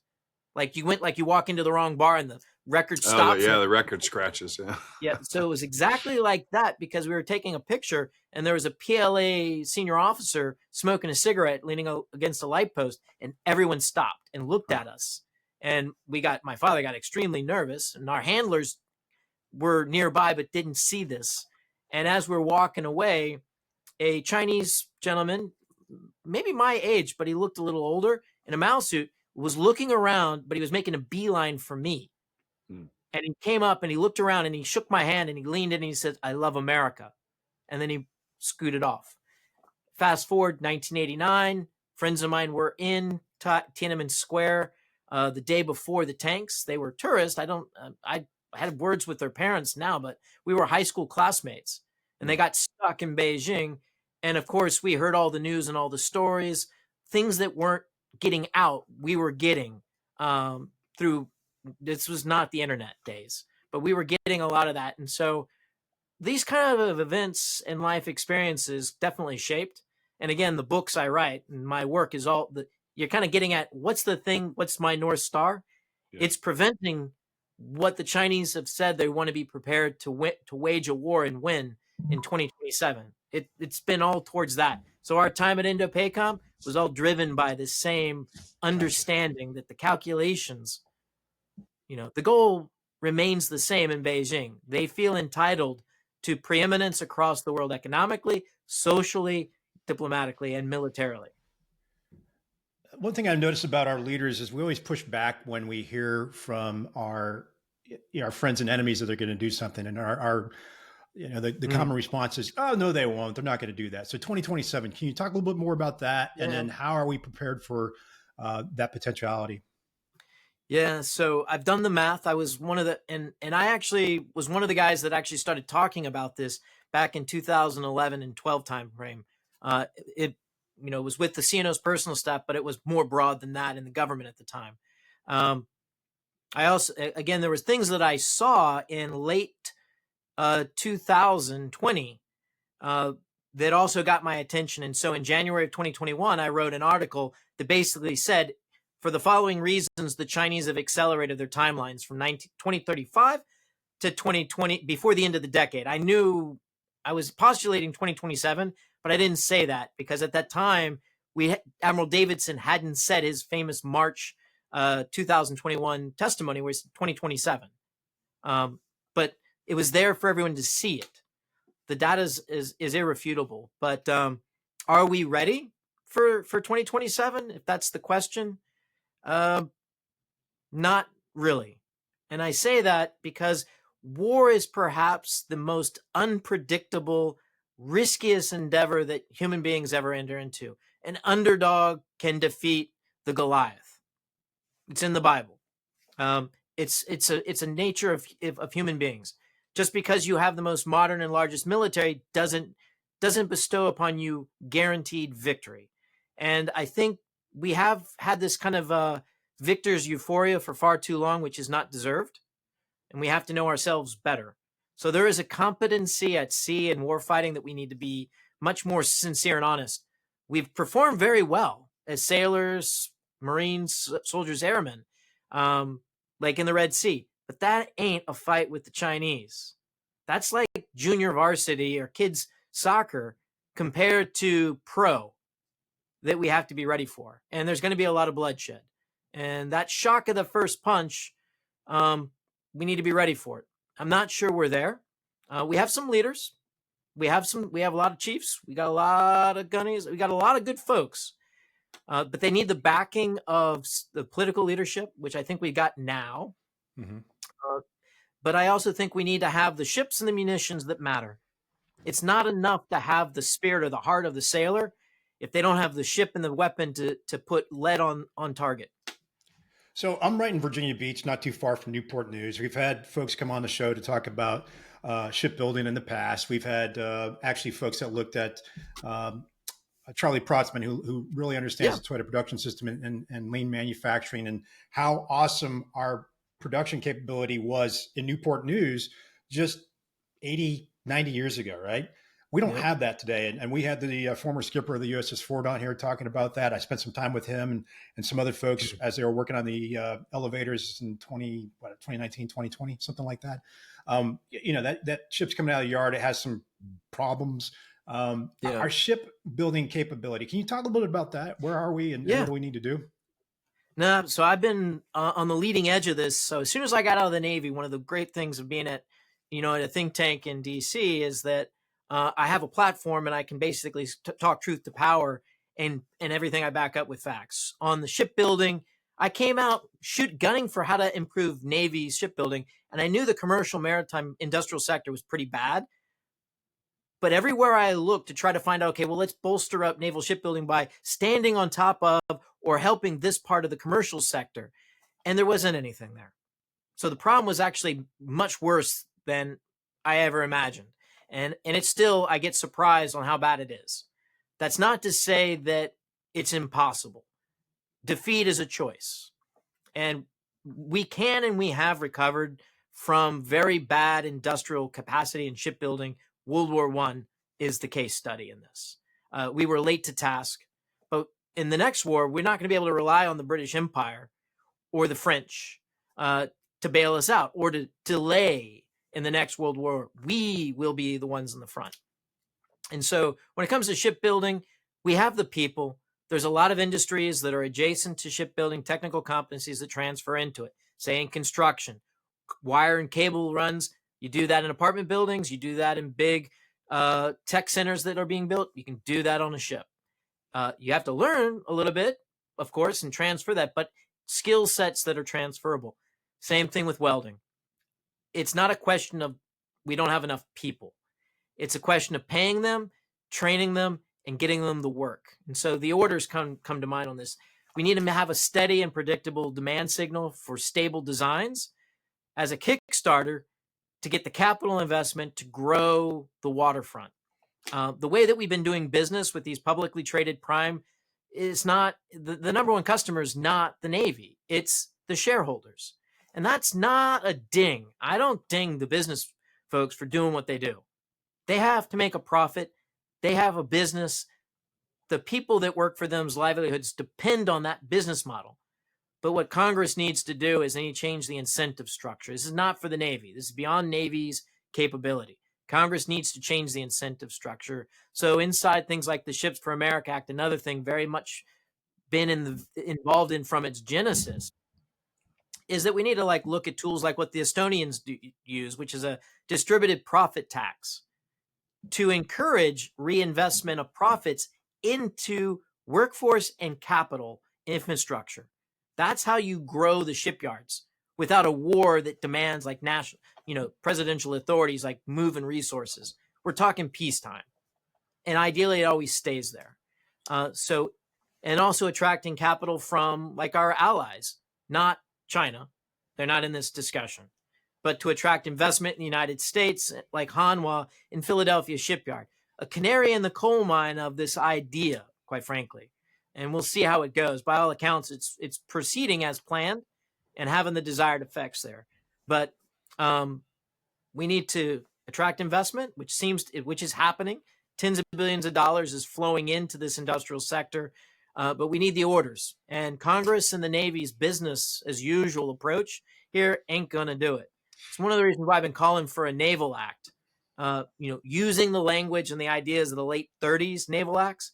Like you walk into the wrong bar and the record stops. The record scratches. Yeah. So it was exactly like that because we were taking a picture and there was a PLA senior officer smoking a cigarette leaning against a light post, and everyone stopped and looked at us. And my father got extremely nervous, and our handlers were nearby but didn't see this. And as we're walking away, a Chinese gentleman, maybe my age, but he looked a little older, in a Mao suit, was looking around, but he was making a beeline for me. And he came up and he looked around and he shook my hand and he leaned in and he said, "I love America." And then he scooted off. Fast forward 1989, friends of mine were in Tiananmen Square the day before the tanks. They were tourists. I had words with their parents now, but we were high school classmates and they got stuck in Beijing. And of course, we heard all the news and all the stories, things that weren't getting out. We were getting through. This was not the internet days, but we were getting a lot of that. And so these kind of events and life experiences definitely shaped. And again, the books I write and my work is you're kind of getting at what's my North Star? Yeah. It's preventing what the Chinese have said they want to be prepared to wage a war and win in 2027. It's been all towards that. So our time at INDOPACOM was all driven by the same understanding that the calculations The goal remains the same in Beijing. They feel entitled to preeminence across the world economically, socially, diplomatically, and militarily. One thing I've noticed about our leaders is we always push back when we hear from our friends and enemies that they're going to do something, and our the common response is, oh no, they won't, they're not going to do that. So 2027, can you talk a little bit more about that? And then how are we prepared for that potentiality? Yeah, so I've done the math. I was one of the and I actually was one of the guys that actually started talking about this back in 2011 and 12 time frame. It was with the CNO's personal staff, but it was more broad than that in the government at the time. I also, again, there was things that I saw in late 2020 that also got my attention. And so in January of 2021, I wrote an article that basically said, for the following reasons, the Chinese have accelerated their timelines from 2035 to 2020, before the end of the decade. I knew I was postulating 2027, but I didn't say that because at that time, Admiral Davidson hadn't said his famous March 2021 testimony, where it's 2027. But it was there for everyone to see it. The data is irrefutable. But are we ready for 2027? If that's the question, not really. And I say that because war is perhaps the most unpredictable, riskiest endeavor that human beings ever enter into. An underdog can defeat the Goliath. It's in the Bible. It's a nature of human beings. Just because you have the most modern and largest military doesn't bestow upon you guaranteed victory. And I think we have had this kind of victor's euphoria for far too long, which is not deserved. And we have to know ourselves better. So there is a competency at sea and warfighting that we need to be much more sincere and honest. We've performed very well as sailors, Marines, soldiers, airmen, like in the Red Sea. But that ain't a fight with the Chinese. That's like junior varsity or kids soccer compared to pro that we have to be ready for. And there's going to be a lot of bloodshed. And that shock of the first punch, we need to be ready for it. I'm not sure we're there. We have some leaders. We have a lot of chiefs. We got a lot of gunnies. We got a lot of good folks. But they need the backing of the political leadership, which I think we got now. Mm-hmm. But I also think we need to have the ships and the munitions that matter. It's not enough to have the spirit or the heart of the sailor if they don't have the ship and the weapon to put lead on target. So I'm right in Virginia Beach, not too far from Newport News. We've had folks come on the show to talk about shipbuilding in the past. We've had actually folks that looked at Charlie Protzman, who really understands the Toyota production system and lean manufacturing, and how awesome our production capability was in Newport News just 80, 90 years ago, right? We don't have that today. And we had the former skipper of the USS Ford on here talking about that. I spent some time with him and some other folks as they were working on the elevators in 2019, 2020, something like that. That ship's coming out of the yard. It has some problems. Our shipbuilding capability. Can you talk a little bit about that? Where are we and what do we need to do? No, so I've been on the leading edge of this. So as soon as I got out of the Navy, one of the great things of being at a think tank in DC is that I have a platform and I can basically talk truth to power and everything I back up with facts. On the shipbuilding, I came out gunning for how to improve Navy shipbuilding, and I knew the commercial maritime industrial sector was pretty bad. But everywhere I looked to try to find out, okay, well, let's bolster up naval shipbuilding by standing on top of or helping this part of the commercial sector. And there wasn't anything there. So the problem was actually much worse than I ever imagined. And it's still, I get surprised on how bad it is. That's not to say that it's impossible. Defeat is a choice. And we can and we have recovered from very bad industrial capacity in shipbuilding. World War I is the case study in this. We were late to task, but in the next war, we're not going to be able to rely on the British Empire or the French to bail us out or to delay in the next World War. We will be the ones in the front. And so when it comes to shipbuilding, we have the people. There's a lot of industries that are adjacent to shipbuilding, technical competencies that transfer into it. say in construction, wire and cable runs. You do that in apartment buildings. You do that in big tech centers that are being built. You can do that on a ship. You have to learn a little bit, of course, and transfer that, but skill sets that are transferable. Same thing with welding. It's not a question of we don't have enough people. It's a question of paying them, training them, and getting them the work. And so the orders come to mind on this. We need to have a steady and predictable demand signal for stable designs as a Kickstarter to get the capital investment to grow the waterfront. The way that we've been doing business with these publicly traded prime is not the number one customer is not the Navy. It's the shareholders. And that's not a ding. I don't ding the business folks for doing what they do. They have to make a profit. They have a business. The people that work for them's livelihoods depend on that business model. But what Congress needs to do is they need to change the incentive structure. This is not for the Navy. This is beyond Navy's capability. Congress needs to change the incentive structure. So inside things like the Ships for America Act, another thing very much been involved in from its genesis, is that we need to look at tools like what the Estonians use, which is a distributed profit tax, to encourage reinvestment of profits into workforce and capital infrastructure. That's how you grow the shipyards without a war that demands national, presidential authorities moving resources. We're talking peacetime, and ideally it always stays there. And also attracting capital from our allies, not China. They're not in this discussion, but to attract investment in the United States, like Hanwha in Philadelphia shipyard, a canary in the coal mine of this idea, quite frankly. And we'll see how it goes. By all accounts, it's proceeding as planned and having the desired effects there. But we need to attract investment, which is happening. Tens of billions of dollars is flowing into this industrial sector. But we need the orders. And Congress and the Navy's business as usual approach here ain't going to do it. It's one of the reasons why I've been calling for a Naval Act. Using the language and the ideas of the late 30s Naval Acts.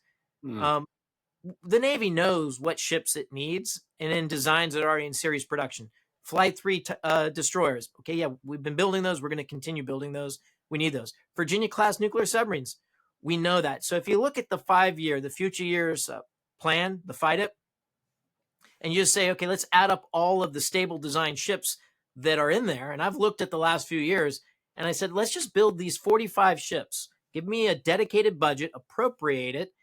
The Navy knows what ships it needs, and in designs that are already in series production. Flight 3 destroyers. Okay, yeah, we've been building those. We're going to continue building those. We need those. Virginia-class nuclear submarines. We know that. So if you look at the 5-year, the future years plan, the FIDIP, and you just say, okay, let's add up all of the stable design ships that are in there. And I've looked at the last few years, and I said, let's just build these 45 ships. Give me a dedicated budget, appropriate it,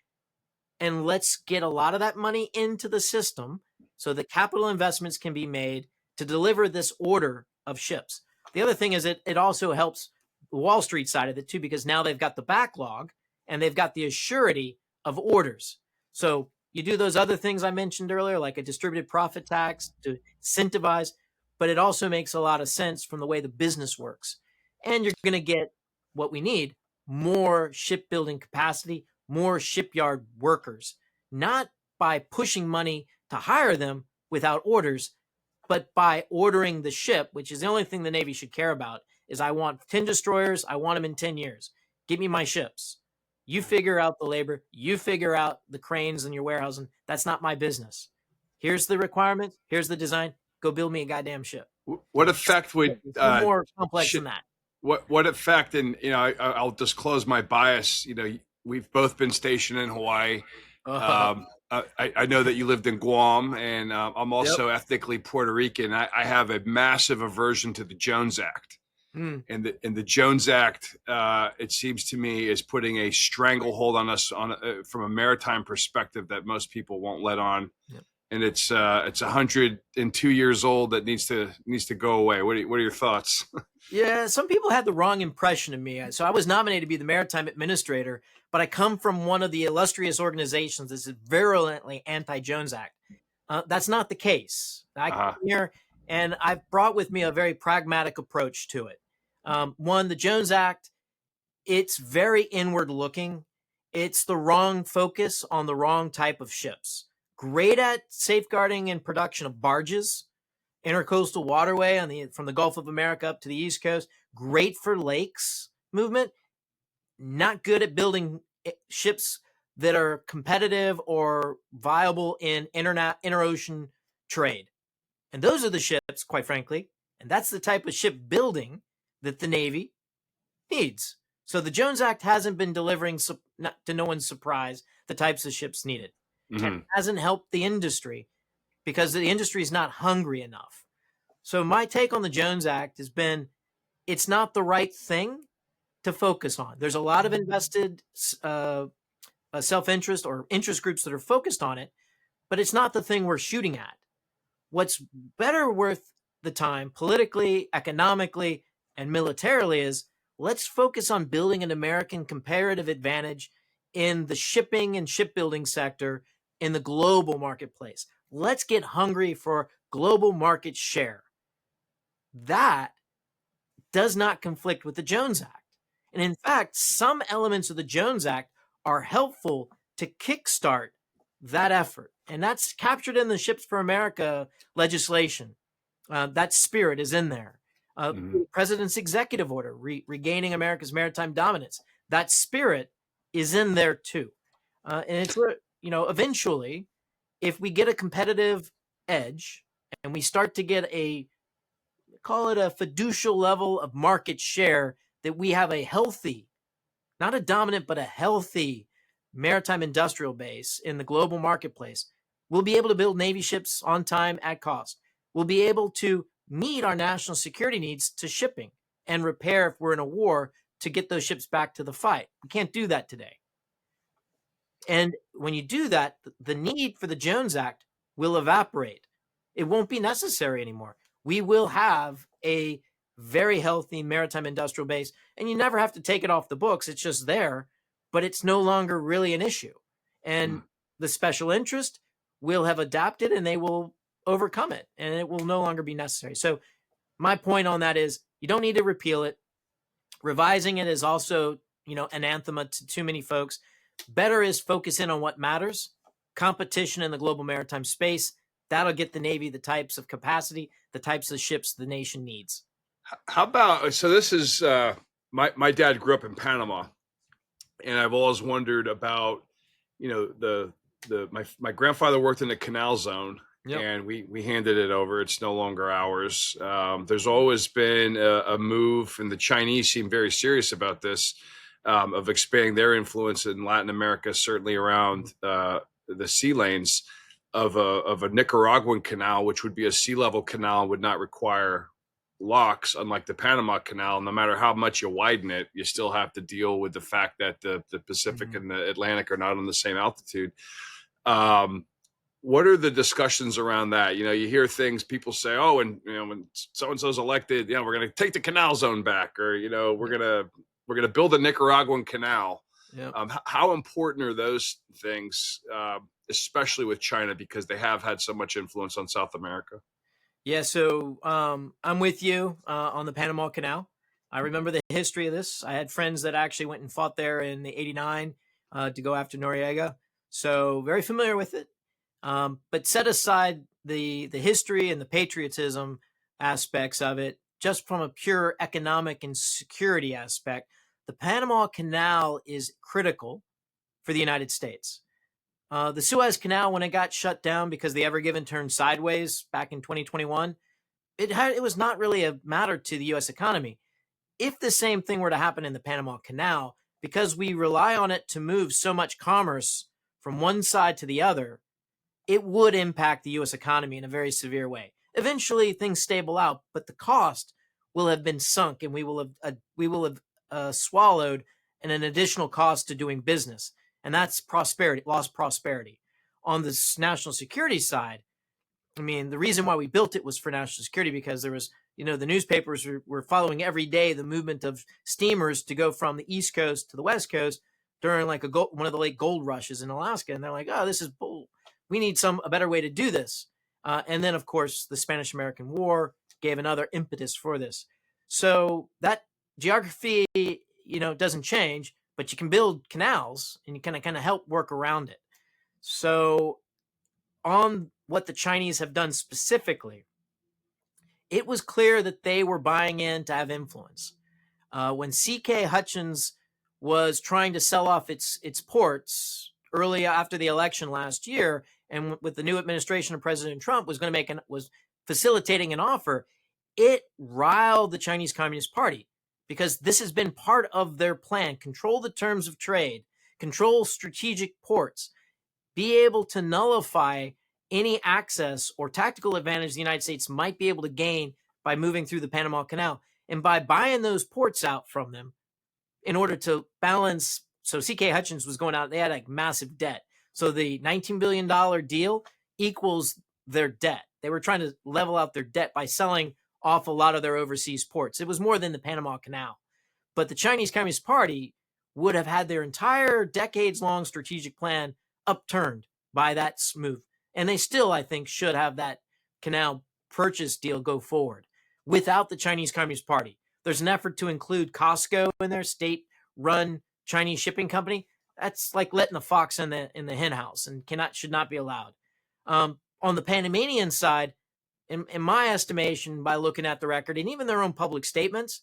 and let's get a lot of that money into the system so that capital investments can be made to deliver this order of ships. The other thing is it also helps the Wall Street side of it too, because now they've got the backlog and they've got the assurity of orders. So you do those other things I mentioned earlier, like a distributed profit tax to incentivize, but it also makes a lot of sense from the way the business works. And you're going to get what we need, more shipbuilding capacity, more shipyard workers, not by pushing money to hire them without orders, but by ordering the ship, which is the only thing the Navy should care about, is I want 10 destroyers, I want them in 10 years. Give me my ships. You figure out the labor, you figure out the cranes in your warehousing. That's not my business. Here's the requirements, here's the design, go build me a goddamn ship. What effect would more complex than that? What effect? And I'll disclose my bias. We've both been stationed in Hawaii. I know that you lived in Guam, and I'm also ethnically Puerto Rican. I have a massive aversion to the Jones Act. And the Jones Act, it seems to me, is putting a stranglehold on us from a maritime perspective that most people won't let on. Yep. And it's 102 years old that needs to go away. What are your thoughts? Yeah, some people had the wrong impression of me. So I was nominated to be the maritime administrator, but I come from one of the illustrious organizations that is virulently anti-Jones Act. That's not the case. I come here and I've brought with me a very pragmatic approach to it. One, the Jones Act, it's very inward looking. It's the wrong focus on the wrong type of ships. Great at safeguarding and production of barges, intercoastal waterway from the Gulf of America up to the East Coast. Great for lakes movement. Not good at building ships that are competitive or viable in interocean trade. And those are the ships, quite frankly, and that's the type of shipbuilding that the Navy needs. So the Jones Act hasn't been delivering, to no one's surprise, the types of ships needed. And it hasn't helped the industry because the industry is not hungry enough. So my take on the Jones Act has been, it's not the right thing to focus on. There's a lot of invested self-interest or interest groups that are focused on it, but it's not the thing we're shooting at. What's better worth the time politically, economically, and militarily is, let's focus on building an American comparative advantage in the shipping and shipbuilding sector in the global marketplace. Let's get hungry for global market share. That does not conflict with the Jones Act. And in fact, some elements of the Jones Act are helpful to kickstart that effort. And that's captured in the Ships for America legislation. That spirit is in there. President's executive order, regaining America's maritime dominance. That spirit is in there too. And it's, eventually, if we get a competitive edge and we start to get call it a fiducial level of market share, that we have a healthy, not a dominant, but a healthy maritime industrial base in the global marketplace, we'll be able to build Navy ships on time at cost. We'll be able to meet our national security needs to shipping and repair if we're in a war to get those ships back to the fight. We can't do that today. And when you do that, the need for the Jones Act will evaporate. It won't be necessary anymore. We will have a very healthy maritime industrial base, and you never have to take it off the books. It's just there, but it's no longer really an issue. And the special interest will have adapted and they will overcome it, and it will no longer be necessary. So my point on that is, you don't need to repeal it. Revising it is also, anathema to too many folks. Better is focus in on what matters. Competition in the global maritime space. That'll get the Navy the types of capacity, the types of ships the nation needs. How about, so this is, my dad grew up in Panama, and I've always wondered about, my grandfather worked in the canal zone. Yep. And we handed it over. It's no longer ours. There's always been a move, and the Chinese seem very serious about this, of expanding their influence in Latin America, certainly around the sea lanes of a Nicaraguan canal, which would be a sea level canal, would not require locks, unlike the Panama Canal. No matter how much you widen it, you still have to deal with the fact that the Pacific and the Atlantic are not on the same altitude. What are the discussions around that? You hear things, people say, oh, and when so-and-so's elected, we're going to take the canal zone back, or, we're going to build a Nicaraguan canal. Yep. How important are those things, especially with China, because they have had so much influence on South America? Yeah. So I'm with you on the Panama Canal. I remember the history of this. I had friends that actually went and fought there in the 89 to go after Noriega. So very familiar with it. But set aside the history and the patriotism aspects of it, just from a pure economic and security aspect, the Panama Canal is critical for the United States. The Suez Canal, when it got shut down because the Ever Given turned sideways back in 2021, it was not really a matter to the U.S. economy. If the same thing were to happen in the Panama Canal, because we rely on it to move so much commerce from one side to the other, it would impact the U.S. economy in a very severe way. Eventually, things stable out, but the cost will have been sunk, and we will have swallowed an additional cost to doing business, and that's prosperity, lost prosperity. On the national security side, I mean, the reason why we built it was for national security, because there was, the newspapers were following every day the movement of steamers to go from the East Coast to the West Coast during like one of the late gold rushes in Alaska, and they're like, oh, this is bull. We need a better way to do this. And then, of course, the Spanish-American War gave another impetus for this. So that geography, doesn't change, but you can build canals and you kind of help work around it. So on what the Chinese have done specifically, it was clear that they were buying in to have influence. When C.K. Hutchins was trying to sell off its ports early after the election last year, and with the new administration of President Trump was facilitating an offer, it riled the Chinese Communist Party, because this has been part of their plan. Control the terms of trade, control strategic ports, be able to nullify any access or tactical advantage the United States might be able to gain by moving through the Panama Canal. And by buying those ports out from them in order to balance. So CK Hutchins was going out, they had like massive debt. So the $19 billion deal equals their debt. They were trying to level out their debt by selling off a lot of their overseas ports. It was more than the Panama Canal. But the Chinese Communist Party would have had their entire decades-long strategic plan upturned by that move. And they still, I think, should have that canal purchase deal go forward without the Chinese Communist Party. There's an effort to include Costco in their state-run Chinese shipping company. That's like letting the fox in the hen house, and should not be allowed. On the Panamanian side, in my estimation, by looking at the record and even their own public statements,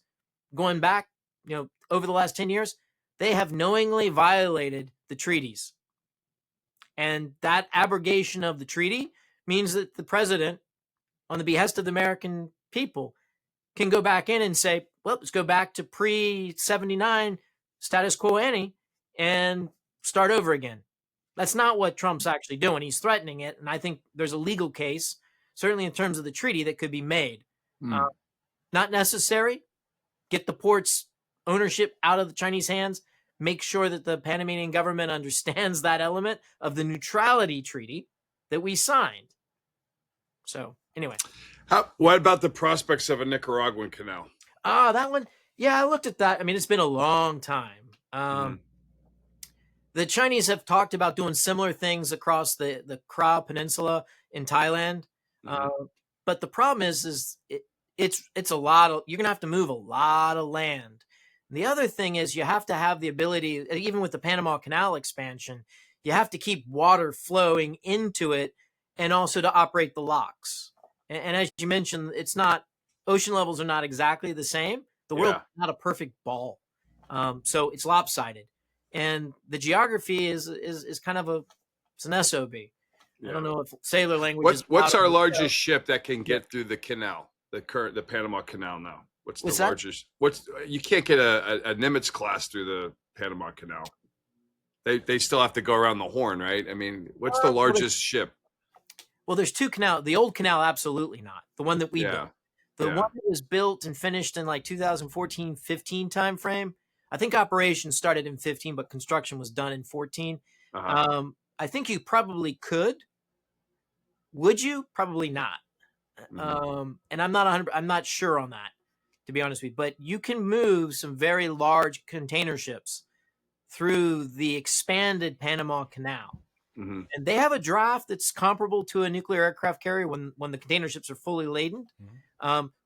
going back, over the last 10 years, they have knowingly violated the treaties. And that abrogation of the treaty means that the president, on the behest of the American people, can go back in and say, well, let's go back to pre-79 status quo ante and start over again. That's not what Trump's actually doing. He's threatening it. And I think there's a legal case, certainly in terms of the treaty, that could be made. Not necessary. Get the port's ownership out of the Chinese hands. Make sure that the Panamanian government understands that element of the neutrality treaty that we signed. So anyway. What about the prospects of a Nicaraguan canal? That one. Yeah, I looked at that. I mean, it's been a long time. The Chinese have talked about doing similar things across the Kra Peninsula in Thailand. But the problem is it's a lot of, you're going to have to move a lot of land. And the other thing is you have to have the ability, even with the Panama Canal expansion, you have to keep water flowing into it and also to operate the locks. And as you mentioned, ocean levels are not exactly the same. The world is not a perfect ball. So it's lopsided. And the geography is kind of it's an SOB. I don't know if sailor language What's our largest ship that can get through the canal, the Panama Canal now? What's the largest? You can't get a Nimitz class through the Panama Canal. They still have to go around the Horn, right? I mean, what's the largest ship? Well, there's two canals. The old canal, absolutely not. The one that we built. The one that was built and finished in like 2014-15 timeframe. I think operations started in 15, but construction was done in 14. I think you probably could. Would you? Probably not. And I'm not sure on that, to be honest with you. But you can move some very large container ships through the expanded Panama Canal. And they have a draft that's comparable to a nuclear aircraft carrier when the container ships are fully laden,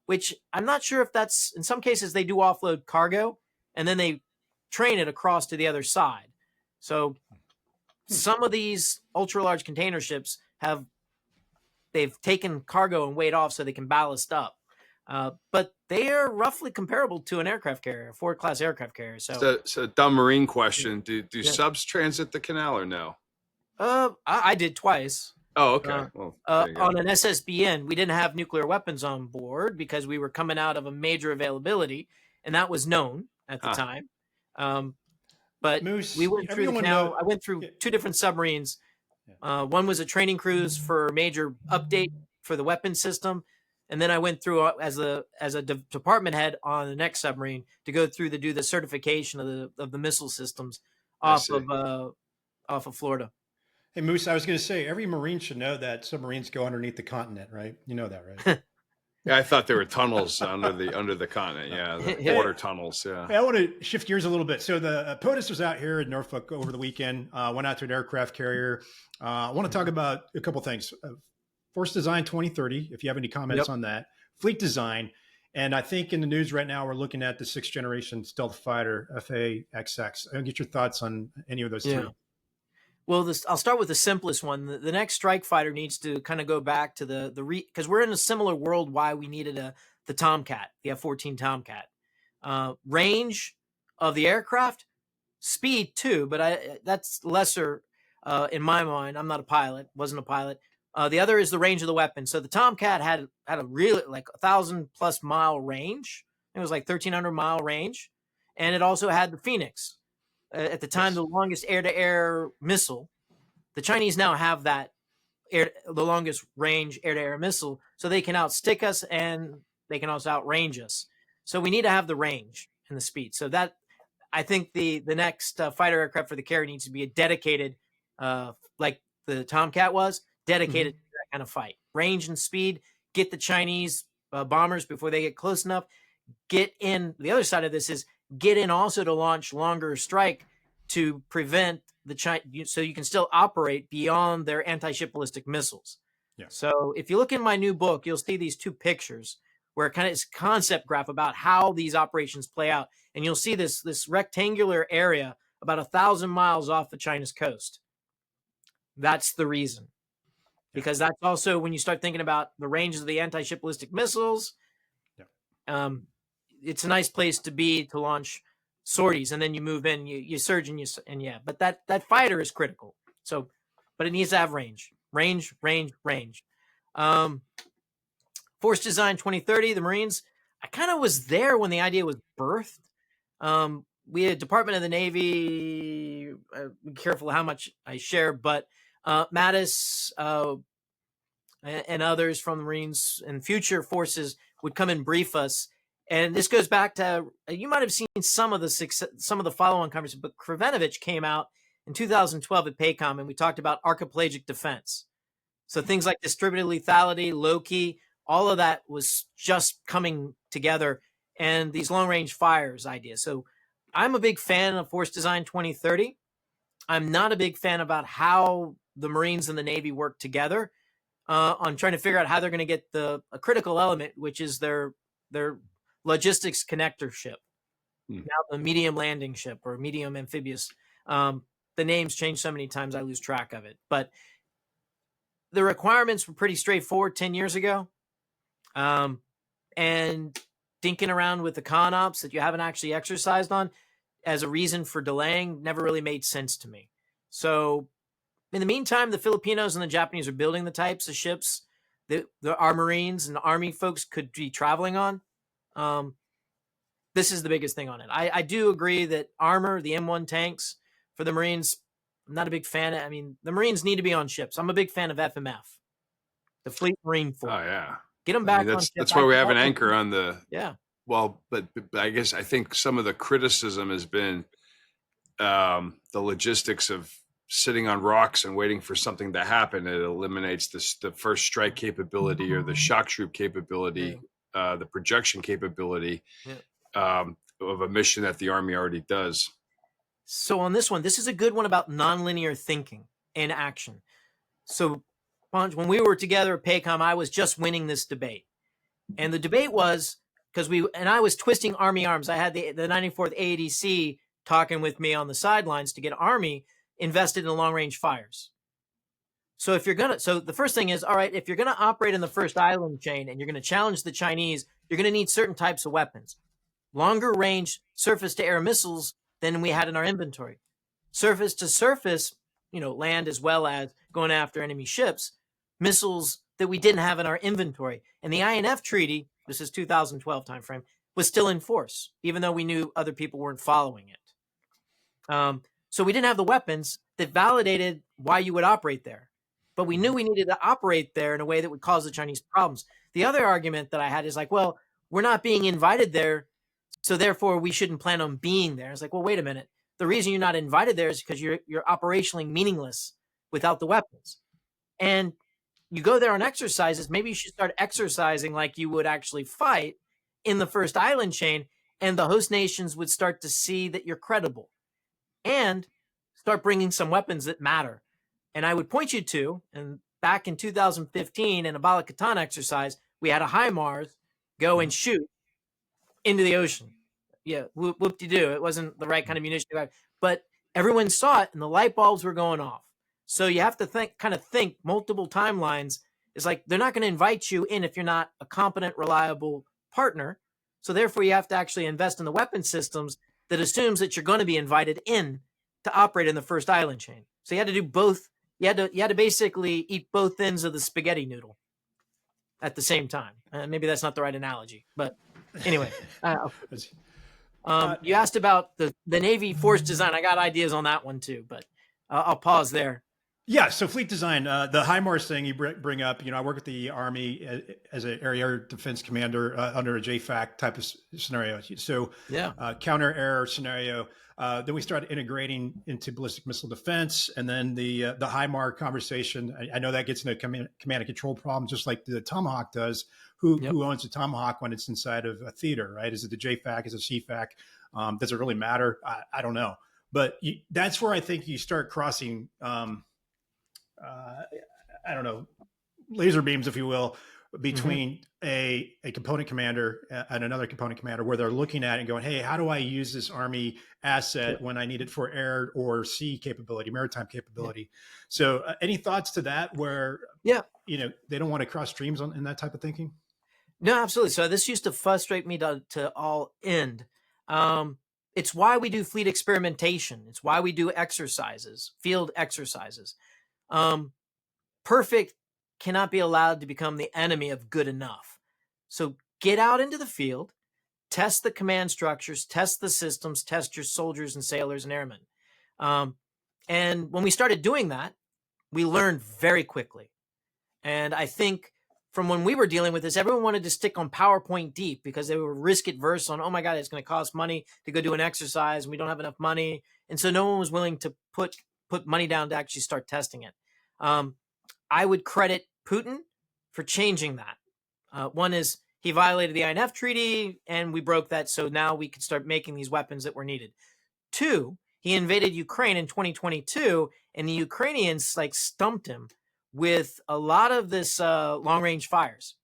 which I'm not sure if that's, in some cases they do offload cargo and then they train it across to the other side. So some of these ultra large container ships they've taken cargo and weighed off so they can ballast up. But they are roughly comparable to an aircraft carrier, a Ford class aircraft carrier. So a dumb Marine question. Do subs transit the canal or no? I did twice. Oh, okay. On an SSBN, we didn't have nuclear weapons on board because we were coming out of a major availability, and that was known at the time. But Moose, we went through the canal. I went through two different submarines. One was a training cruise for a major update for the weapon system, and then I went through as a department head on the next submarine to go through to do the certification of the missile systems off of Florida. Hey, Moose, I was going to say, every Marine should know that submarines go underneath the continent, right? You know that, right? Yeah, I thought there were tunnels under the continent. Yeah, the water tunnels. Yeah. Hey, I want to shift gears a little bit. So the POTUS was out here in Norfolk over the weekend, went out to an aircraft carrier. I want to talk about a couple things. Force Design 2030, if you have any comments on that. Fleet design. And I think in the news right now, we're looking at the 6th generation stealth fighter, FA-XX. I'll get your thoughts on any of those three. Well, I'll start with the simplest one. The next strike fighter needs to kind of go back to because we're in a similar world why we needed the Tomcat, the F-14 Tomcat. Range of the aircraft, speed too, but that's lesser in my mind. I'm not a pilot, wasn't a pilot. The other is the range of the weapon. So the Tomcat had a really like 1,000+ mile range. It was like 1,300 mile range, and it also had the Phoenix. At the time, the longest air-to-air missile. The Chinese now have that the longest range air-to-air missile, so they can outstick us and they can also outrange us. So we need to have the range and the speed. So that I think the next fighter aircraft for the carrier needs to be a dedicated, like the Tomcat was, dedicated to that kind of fight. Range and speed, get the Chinese bombers before they get close enough. Get in. The other side of this is get in also to launch longer strike to prevent the China, so you can still operate beyond their anti-ship ballistic missiles. Yeah. So if you look in my new book, you'll see these 2 pictures where it kind of is concept graph about how these operations play out. And you'll see this rectangular area about 1,000 miles off of China's coast. That's the reason. Because that's also when you start thinking about the ranges of the anti-ship ballistic missiles, it's a nice place to be to launch sorties, and then you move in, you surge, and yeah. But that fighter is critical. So, but it needs to have range. Force Design 2030, the Marines. I kind of was there when the idea was birthed. We had Department of the Navy. Be careful how much I share, but Mattis and others from the Marines and future forces would come and brief us. And this goes back to, you might have seen some of the follow-on conversations, but Krevenovich came out in 2012 at PACOM, and we talked about archipelagic defense. So things like distributed lethality, low-key, all of that was just coming together, and these long-range fires ideas. So I'm a big fan of Force Design 2030. I'm not a big fan about how the Marines and the Navy work together on trying to figure out how they're going to get a critical element, which is their logistics connector ship, now the medium landing ship or medium amphibious. The names change so many times I lose track of it. But the requirements were pretty straightforward 10 years ago. And dinking around with the con ops that you haven't actually exercised on as a reason for delaying never really made sense to me. So in the meantime, the Filipinos and the Japanese are building the types of ships that our Marines and Army folks could be traveling on. This is the biggest thing on it. I do agree that armor, the M1 tanks for the Marines, I'm not a big fan of. I mean, the Marines need to be on ships. I'm a big fan of FMF, the Fleet Marine Force. Oh yeah, get them back on ships. That's why we have an anchor on the. Yeah. Well, but I guess I think some of the criticism has been the logistics of sitting on rocks and waiting for something to happen. It eliminates the first strike capability or the shock troop capability. The projection capability of a mission that the Army already does. So on this one, this is a good one about nonlinear thinking and action. So Ponch, when we were together at PACOM, I was just winning this debate. And the debate was, because I was twisting Army arms. I had the 94th AADC talking with me on the sidelines to get Army invested in long-range fires. So the first thing is, all right, if you're going to operate in the first island chain and you're going to challenge the Chinese, you're going to need certain types of weapons. Longer range surface-to-air missiles than we had in our inventory. Surface-to-surface, land as well as going after enemy ships, missiles that we didn't have in our inventory. And the INF treaty, this is 2012 timeframe, was still in force, even though we knew other people weren't following it. So we didn't have the weapons that validated why you would operate there. But we knew we needed to operate there in a way that would cause the Chinese problems. The other argument that I had is like, well, we're not being invited there, so therefore we shouldn't plan on being there. It's like, well, wait a minute. The reason you're not invited there is because you're operationally meaningless without the weapons. And you go there on exercises, maybe you should start exercising like you would actually fight in the first island chain, and the host nations would start to see that you're credible and start bringing some weapons that matter. And I would point you to, and back in 2015 in a Bala Katan exercise, we had a HIMARS go and shoot into the ocean. Yeah, whoop-de-doo. It wasn't the right kind of munition, but everyone saw it and the light bulbs were going off. So you have to think multiple timelines. It's like they're not going to invite you in if you're not a competent, reliable partner. So therefore, you have to actually invest in the weapon systems that assumes that you're going to be invited in to operate in the first island chain. So you had to do both. you had to basically eat both ends of the spaghetti noodle at the same time. Maybe that's not the right analogy, but anyway. You asked about the Navy force design. I got ideas on that one too, but I'll pause there. Yeah, so fleet design, the HIMARS thing you bring up, I work with the Army as an area defense commander under a JFAC type of scenario. So counter error scenario. Then we started integrating into ballistic missile defense, and then the HIMAR conversation. I know that gets into command and control problems, just like the Tomahawk does. Who owns the Tomahawk when it's inside of a theater, right? Is it the JFAC? Is it CFAC? Does it really matter? I don't know. But that's where I think you start crossing I don't know, laser beams, if you will, between a component commander and another component commander, where they're looking at it and going, hey, how do I use this Army asset when I need it for air or sea capability, maritime capability? So any thoughts to that where, they don't want to cross streams in that type of thinking? No, absolutely. So this used to frustrate me to all end. It's why we do fleet experimentation. It's why we do exercises, field exercises. Perfect cannot be allowed to become the enemy of good enough. So get out into the field, test the command structures, test the systems, test your soldiers and sailors and airmen. And when we started doing that, we learned very quickly. And I think from when we were dealing with this, everyone wanted to stick on PowerPoint deep because they were risk adverse on, oh my God, it's going to cost money to go do an exercise and we don't have enough money. And so no one was willing to put money down to actually start testing it. I would credit Putin for changing that. One is he violated the INF treaty and we broke that. So now we could start making these weapons that were needed. Two, he invaded Ukraine in 2022 and the Ukrainians stumped him with a lot of this long range fires.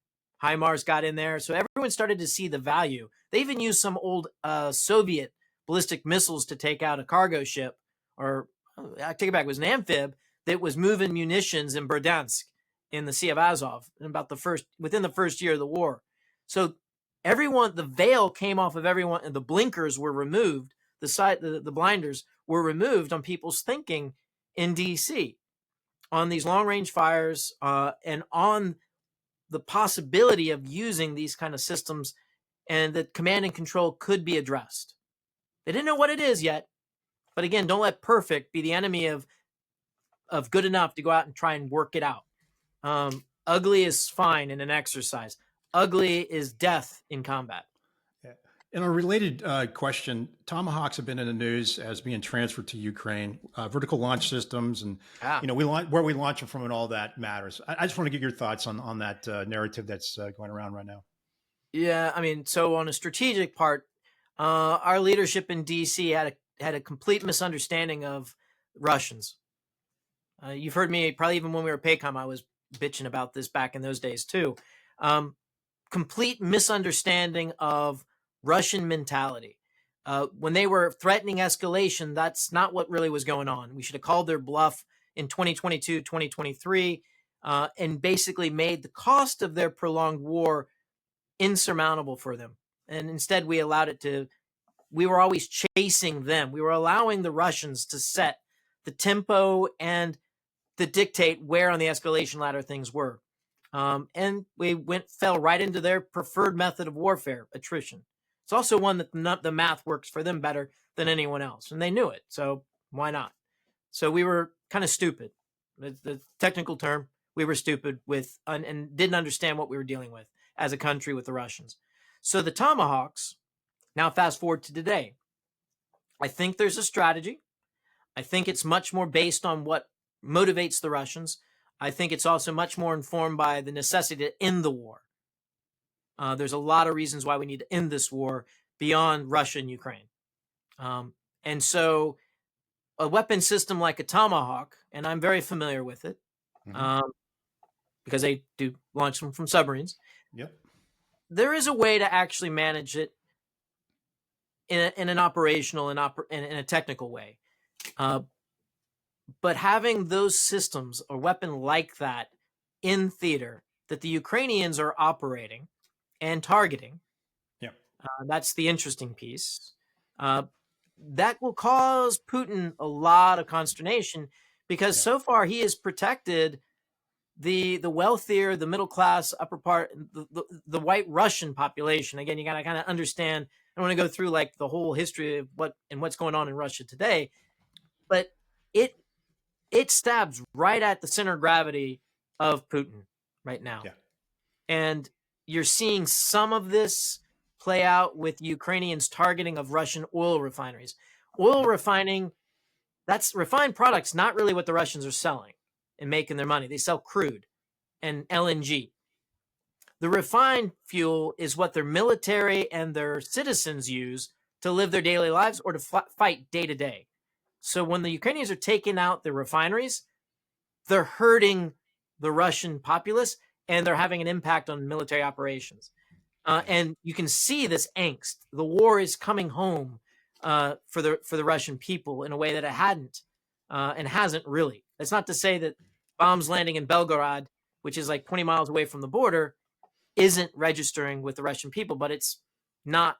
HIMARS got in there. So everyone started to see the value. They even used some old Soviet ballistic missiles to take out a cargo ship, or I take it back, it was an amphib that was moving munitions in Berdansk in the Sea of Azov within the first year of the war. So the veil came off of everyone, and the blinkers were removed. The blinders were removed on people's thinking in DC on these long range fires and on the possibility of using these kind of systems, and that command and control could be addressed. They didn't know what it is yet, but again, don't let perfect be the enemy of good enough to go out and try and work it out. Ugly is fine in an exercise. Ugly is death in combat. Yeah. In a related question, Tomahawks have been in the news as being transferred to Ukraine, vertical launch systems, and where we launch them from and all that matters. I just want to get your thoughts on that narrative that's going around right now. Yeah, I mean, so on a strategic part, our leadership in DC had a complete misunderstanding of Russians. You've heard me probably even when we were PACOM, I was bitching about this back in those days too. Complete misunderstanding of Russian mentality. When they were threatening escalation, that's not what really was going on. We should have called their bluff in 2022, 2023, and basically made the cost of their prolonged war insurmountable for them. And instead we were always chasing them. We were allowing the Russians to set the tempo and to dictate where on the escalation ladder things were. And we fell right into their preferred method of warfare, attrition. It's also one that the math works for them better than anyone else. And they knew it. So why not? So we were kind of stupid. The technical term, we were stupid and didn't understand what we were dealing with as a country with the Russians. So the Tomahawks, now fast forward to today. I think there's a strategy. I think it's much more based on what motivates the Russians. I think it's also much more informed by the necessity to end the war. There's a lot of reasons why we need to end this war beyond Russia and Ukraine. And so a weapon system like a Tomahawk, and I'm very familiar with it because they do launch them from submarines. Yep. There is a way to actually manage it in an operational and in a technical way. But having those systems, a weapon like that in theater that the Ukrainians are operating and targeting, that's the interesting piece. That will cause Putin a lot of consternation because so far he has protected the wealthier, the middle class, upper part, the white Russian population. Again, you got to kind of understand. I don't want to go through like the whole history of what's going on in Russia today, but it stabs right at the center of gravity of Putin right now. Yeah. And you're seeing some of this play out with Ukrainians targeting of Russian oil refineries. Oil refining, that's refined products, not really what the Russians are selling and making their money. They sell crude and LNG. The refined fuel is what their military and their citizens use to live their daily lives or to fight day to day. So when the Ukrainians are taking out the refineries, they're hurting the Russian populace and they're having an impact on military operations. And you can see this angst. The war is coming home for the Russian people in a way that it hadn't and hasn't really. That's not to say that bombs landing in Belgorod, which is like 20 miles away from the border, isn't registering with the Russian people, but it's not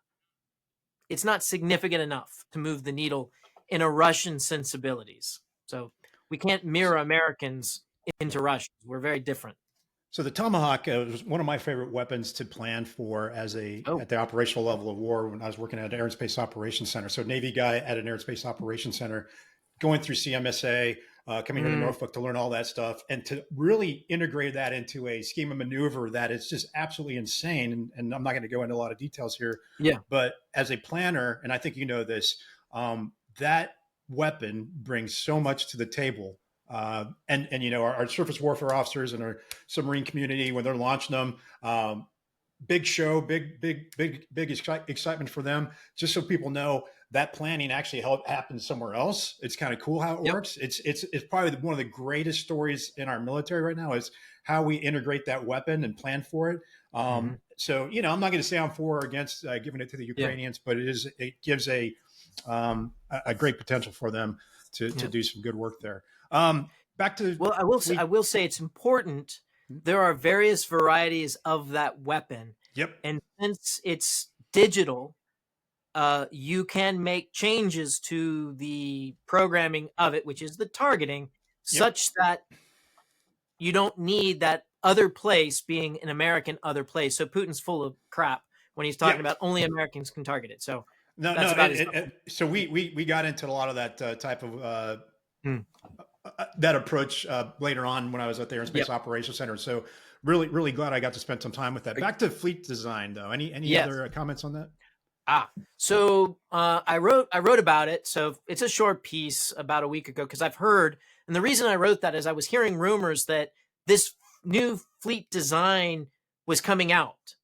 significant enough to move the needle in a Russian sensibilities. So we can't mirror Americans into Russians. We're very different. So the Tomahawk was one of my favorite weapons to plan for at the operational level of war when I was working at an Air and Space Operations Center. So Navy guy at an Air and Space Operations Center, going through CMSA, coming here to Norfolk to learn all that stuff, and to really integrate that into a scheme of maneuver that is just absolutely insane. And I'm not going to go into a lot of details here. Yeah. But as a planner, and I think you know this, that weapon brings so much to the table. And you know, our surface warfare officers and our submarine community, when they're launching them, big show, big excitement for them. Just so people know, that planning actually happens somewhere else. It's kind of cool how it works. It's probably one of the greatest stories in our military right now is how we integrate that weapon and plan for it. So, you know, I'm not going to say I'm for or against giving it to the Ukrainians, but it gives a great potential for them to do some good work there. Back to I will say it's important. There are various varieties of that weapon. Yep. And since it's digital, you can make changes to the programming of it, which is the targeting, such that you don't need that other place being an American other place. So Putin's full of crap when he's talking about only Americans can target it. So so we got into a lot of that type of that approach later on when I was at the Air and Space Operations Center. So really glad I got to spend some time with that. Back to fleet design though. Any other comments on that? So I wrote about it. So it's a short piece about a week ago because I've heard, and the reason I wrote that is I was hearing rumors that this new fleet design was coming out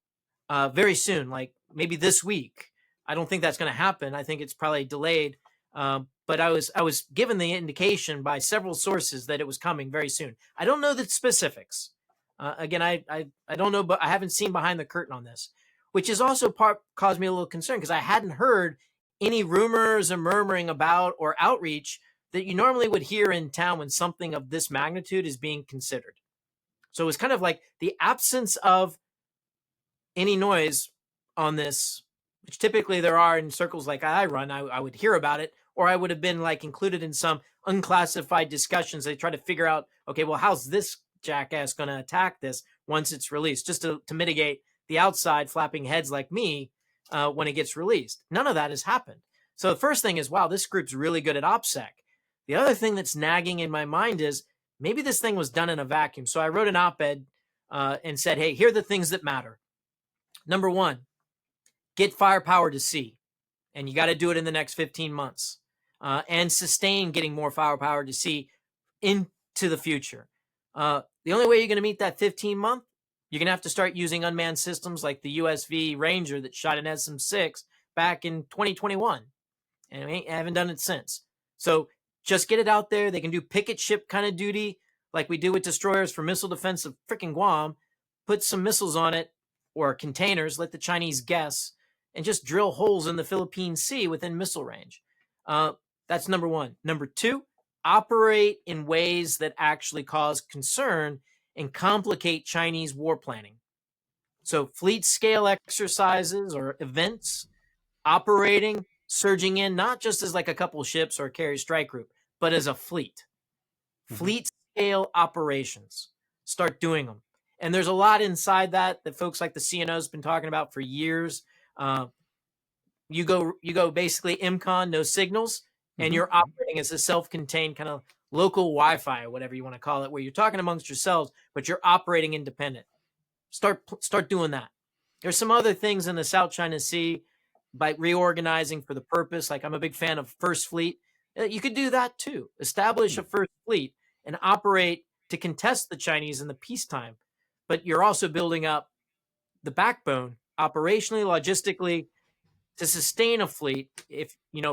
very soon, like maybe this week. I don't think that's going to happen. I think it's probably delayed. But I was given the indication by several sources that it was coming very soon. I don't know the specifics. Again, I don't know, but I haven't seen behind the curtain on this, which is also caused me a little concern because I hadn't heard any rumors or murmuring about or outreach that you normally would hear in town when something of this magnitude is being considered. So it was kind of like the absence of any noise on this, which typically there are in circles like I run. I would hear about it, or I would have been like included in some unclassified discussions. They try to figure out, okay, well, how's this jackass going to attack this once it's released, just to mitigate the outside flapping heads like me when it gets released. None of that has happened. So the first thing is, wow, this group's really good at OPSEC. The other thing that's nagging in my mind is maybe this thing was done in a vacuum. So I wrote an op-ed and said, hey, here are the things that matter. Number one, get firepower to sea. And you got to do it in the next 15 months and sustain getting more firepower to sea into the future. The only way you're going to meet that 15-month, you're going to have to start using unmanned systems like the USV Ranger that shot an SM-6 back in 2021. And I haven't done it since. So just get it out there. They can do picket ship kind of duty like we do with destroyers for missile defense of freaking Guam. Put some missiles on it or containers, let the Chinese guess, and just drill holes in the Philippine Sea within missile range. That's number one. Number two, operate in ways that actually cause concern and complicate Chinese war planning. So fleet scale exercises or events, operating, surging in, not just as like a couple ships or a carrier strike group, but as a fleet. fleet scale operations. Start doing them. And there's a lot inside that folks like the CNO has been talking about for years. You go basically IMCON, no signals, and you're operating as a self-contained kind of local Wi-Fi, or whatever you want to call it, where you're talking amongst yourselves, but you're operating independent. Start doing that. There's some other things in the South China Sea by reorganizing for the purpose. Like, I'm a big fan of First Fleet. You could do that too. Establish a First Fleet and operate to contest the Chinese in the peacetime. But you're also building up the backbone operationally, logistically, to sustain a fleet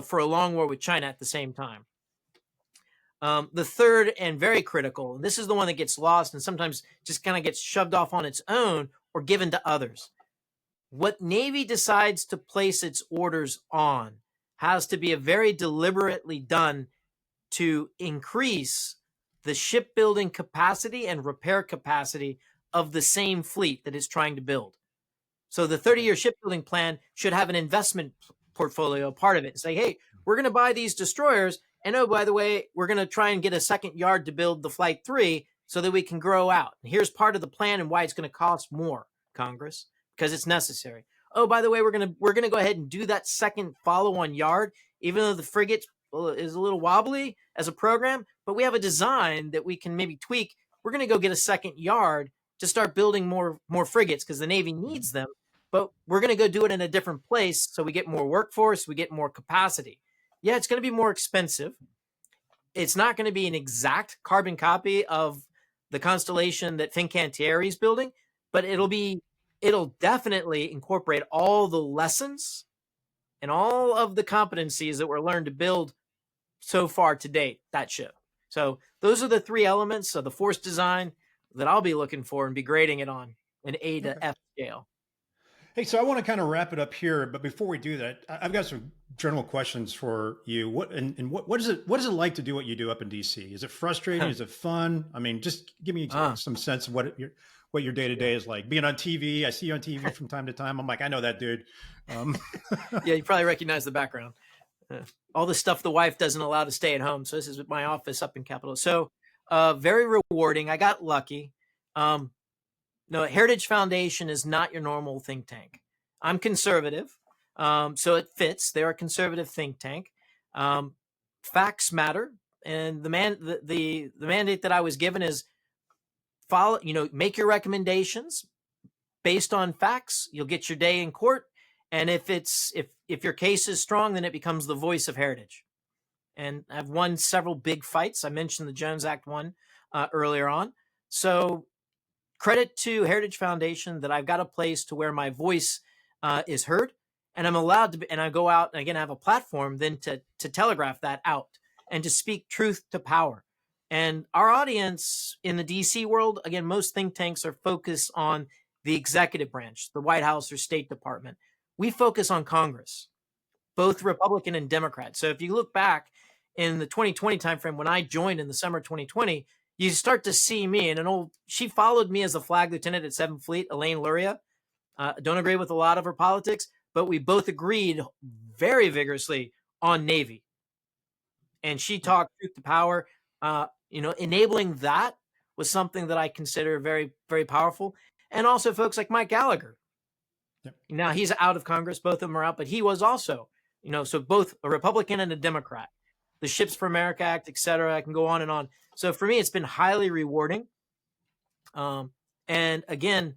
for a long war with China at the same time. The third and very critical, and this is the one that gets lost and sometimes just kind of gets shoved off on its own or given to others. What Navy decides to place its orders on has to be very deliberately done to increase the shipbuilding capacity and repair capacity of the same fleet that it's trying to build. So the 30-year shipbuilding plan should have an investment portfolio, part of it, and say, hey, we're going to buy these destroyers. And oh, by the way, we're going to try and get a second yard to build the Flight 3 so that we can grow out. And here's part of the plan and why it's going to cost more, Congress, because it's necessary. Oh, by the way, we're going to go ahead and do that second follow-on yard, even though the frigate is a little wobbly as a program, but we have a design that we can maybe tweak. We're going to go get a second yard to start building more frigates because the Navy needs them, but we're going to go do it in a different place so we get more workforce, we get more capacity. Yeah, it's going to be more expensive. It's not going to be an exact carbon copy of the constellation that Fincantieri is building, but it'll definitely incorporate all the lessons and all of the competencies that were learned to build so far to date, that ship. So those are the three elements of the force design that I'll be looking for and be grading it on an A to F scale. Hey, so I want to kind of wrap it up here, but before we do that, I've got some general questions for you. What is it like to do what you do up in DC? Is it frustrating? Is it fun? I mean, just give me some sense of what your day to day is like. Being on TV, I see you on TV from time to time. I'm like, I know that dude. Yeah, you probably recognize the background. All the stuff the wife doesn't allow to stay at home. So this is my office up in Capitol. So very rewarding. I got lucky. No, Heritage Foundation is not your normal think tank. I'm conservative, so it fits. They're a conservative think tank. Facts matter, and the mandate that I was given is follow. Make your recommendations based on facts. You'll get your day in court, and if your case is strong, then it becomes the voice of Heritage. And I've won several big fights. I mentioned the Jones Act one earlier on. So credit to Heritage Foundation that I've got a place to where my voice is heard, and I'm allowed to, and I go out and again, I have a platform then to telegraph that out and to speak truth to power. And our audience in the DC world, again, most think tanks are focused on the executive branch, the White House or State Department. We focus on Congress, both Republican and Democrat. So if you look back in the 2020 timeframe, when I joined in the summer 2020, you start to see me and she followed me as a flag lieutenant at 7th Fleet, Elaine Luria. Don't agree with a lot of her politics, but we both agreed very vigorously on Navy. And she talked truth to power. Enabling that was something that I consider very, very powerful. And also folks like Mike Gallagher. Yep. Now he's out of Congress, both of them are out, but he was also, so both a Republican and a Democrat. The Ships for America Act, et cetera. I can go on and on. So for me, it's been highly rewarding. And again,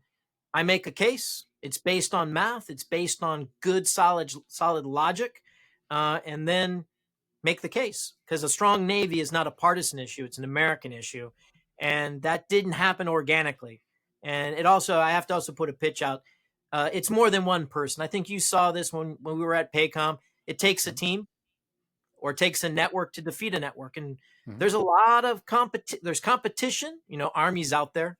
I make a case. It's based on math. It's based on good, solid logic, and then make the case. Because a strong Navy is not a partisan issue. It's an American issue. And that didn't happen organically. And I have to also put a pitch out. It's more than one person. I think you saw this when we were at PACOM. It takes a team. Or it takes a network to defeat a network. And there's a lot of there's competition, armies out there,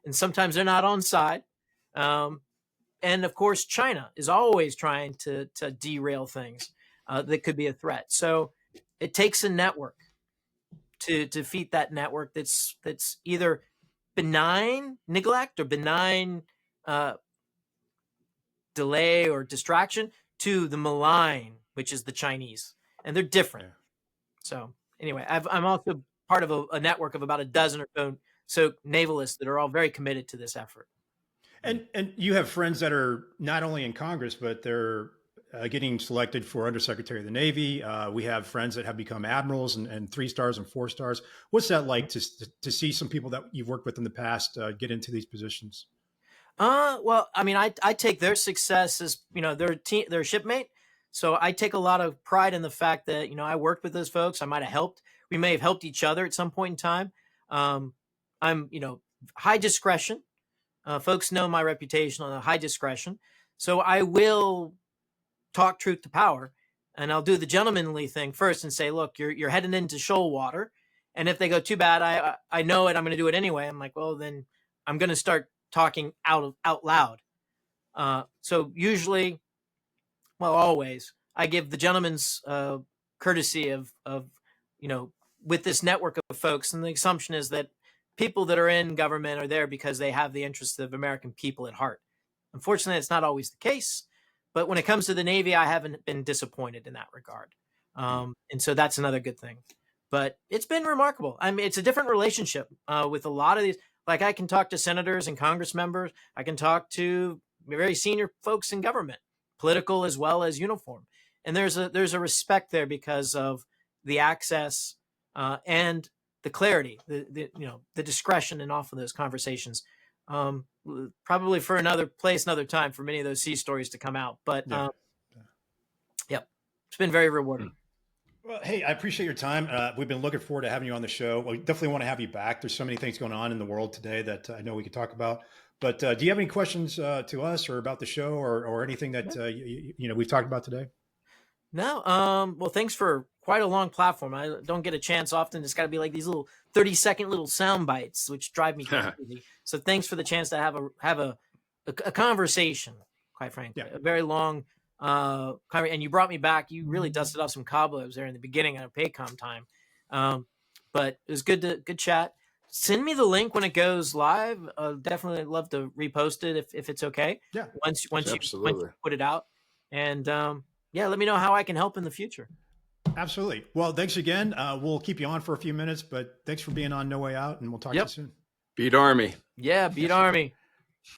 and sometimes they're not on side. And of course, China is always trying to derail things that could be a threat. So it takes a network to defeat that network that's either benign neglect or benign delay or distraction to the malign, which is the Chinese. And they're different. Yeah. So anyway, I'm also part of a network of about a dozen or so navalists that are all very committed to this effort. And you have friends that are not only in Congress, but they're getting selected for Undersecretary of the Navy. We have friends that have become admirals and 3 stars and 4 stars. What's that like to see some people that you've worked with in the past get into these positions? Well, I mean, I take their success as, their shipmate. So I take a lot of pride in the fact that, I worked with those folks. I might have helped. We may have helped each other at some point in time. I'm, high discretion. Folks know my reputation on a high discretion. So I will talk truth to power, and I'll do the gentlemanly thing first and say, look, you're heading into shoal water. And if they go, too bad, I know it, I'm going to do it anyway. I'm like, well, then I'm going to start talking out loud. So usually, well, always, I give the gentleman's courtesy of with this network of folks. And the assumption is that people that are in government are there because they have the interests of American people at heart. Unfortunately, it's not always the case. But when it comes to the Navy, I haven't been disappointed in that regard. And so that's another good thing. But it's been remarkable. I mean, it's a different relationship with a lot of these. Like, I can talk to senators and Congress members. I can talk to very senior folks in government, political as well as uniform. And there's a respect there because of the access and the clarity, the discretion in all of those conversations. Probably for another place, another time for many of those sea stories to come out. But yep, it's been very rewarding. Well, hey, I appreciate your time. We've been looking forward to having you on the show. We definitely want to have you back. There's so many things going on in the world today that I know we could talk about. But do you have any questions to us or about the show or anything that we've talked about today? No. Well, thanks for quite a long platform. I don't get a chance often. It's got to be like these little 30-second little sound bites, which drive me crazy. So thanks for the chance to have a conversation. Quite frankly, a very long. And you brought me back. You really dusted off some cobwebs there in the beginning on a PACOM time. But it was good chat. Send me the link when it goes live. Definitely love to repost it if it's okay. Yeah. Once you put it out, and let me know how I can help in the future. Absolutely. Well, thanks again. We'll keep you on for a few minutes, but thanks for being on No Way Out, and we'll talk to you soon. Beat Army. Yeah, beat Army.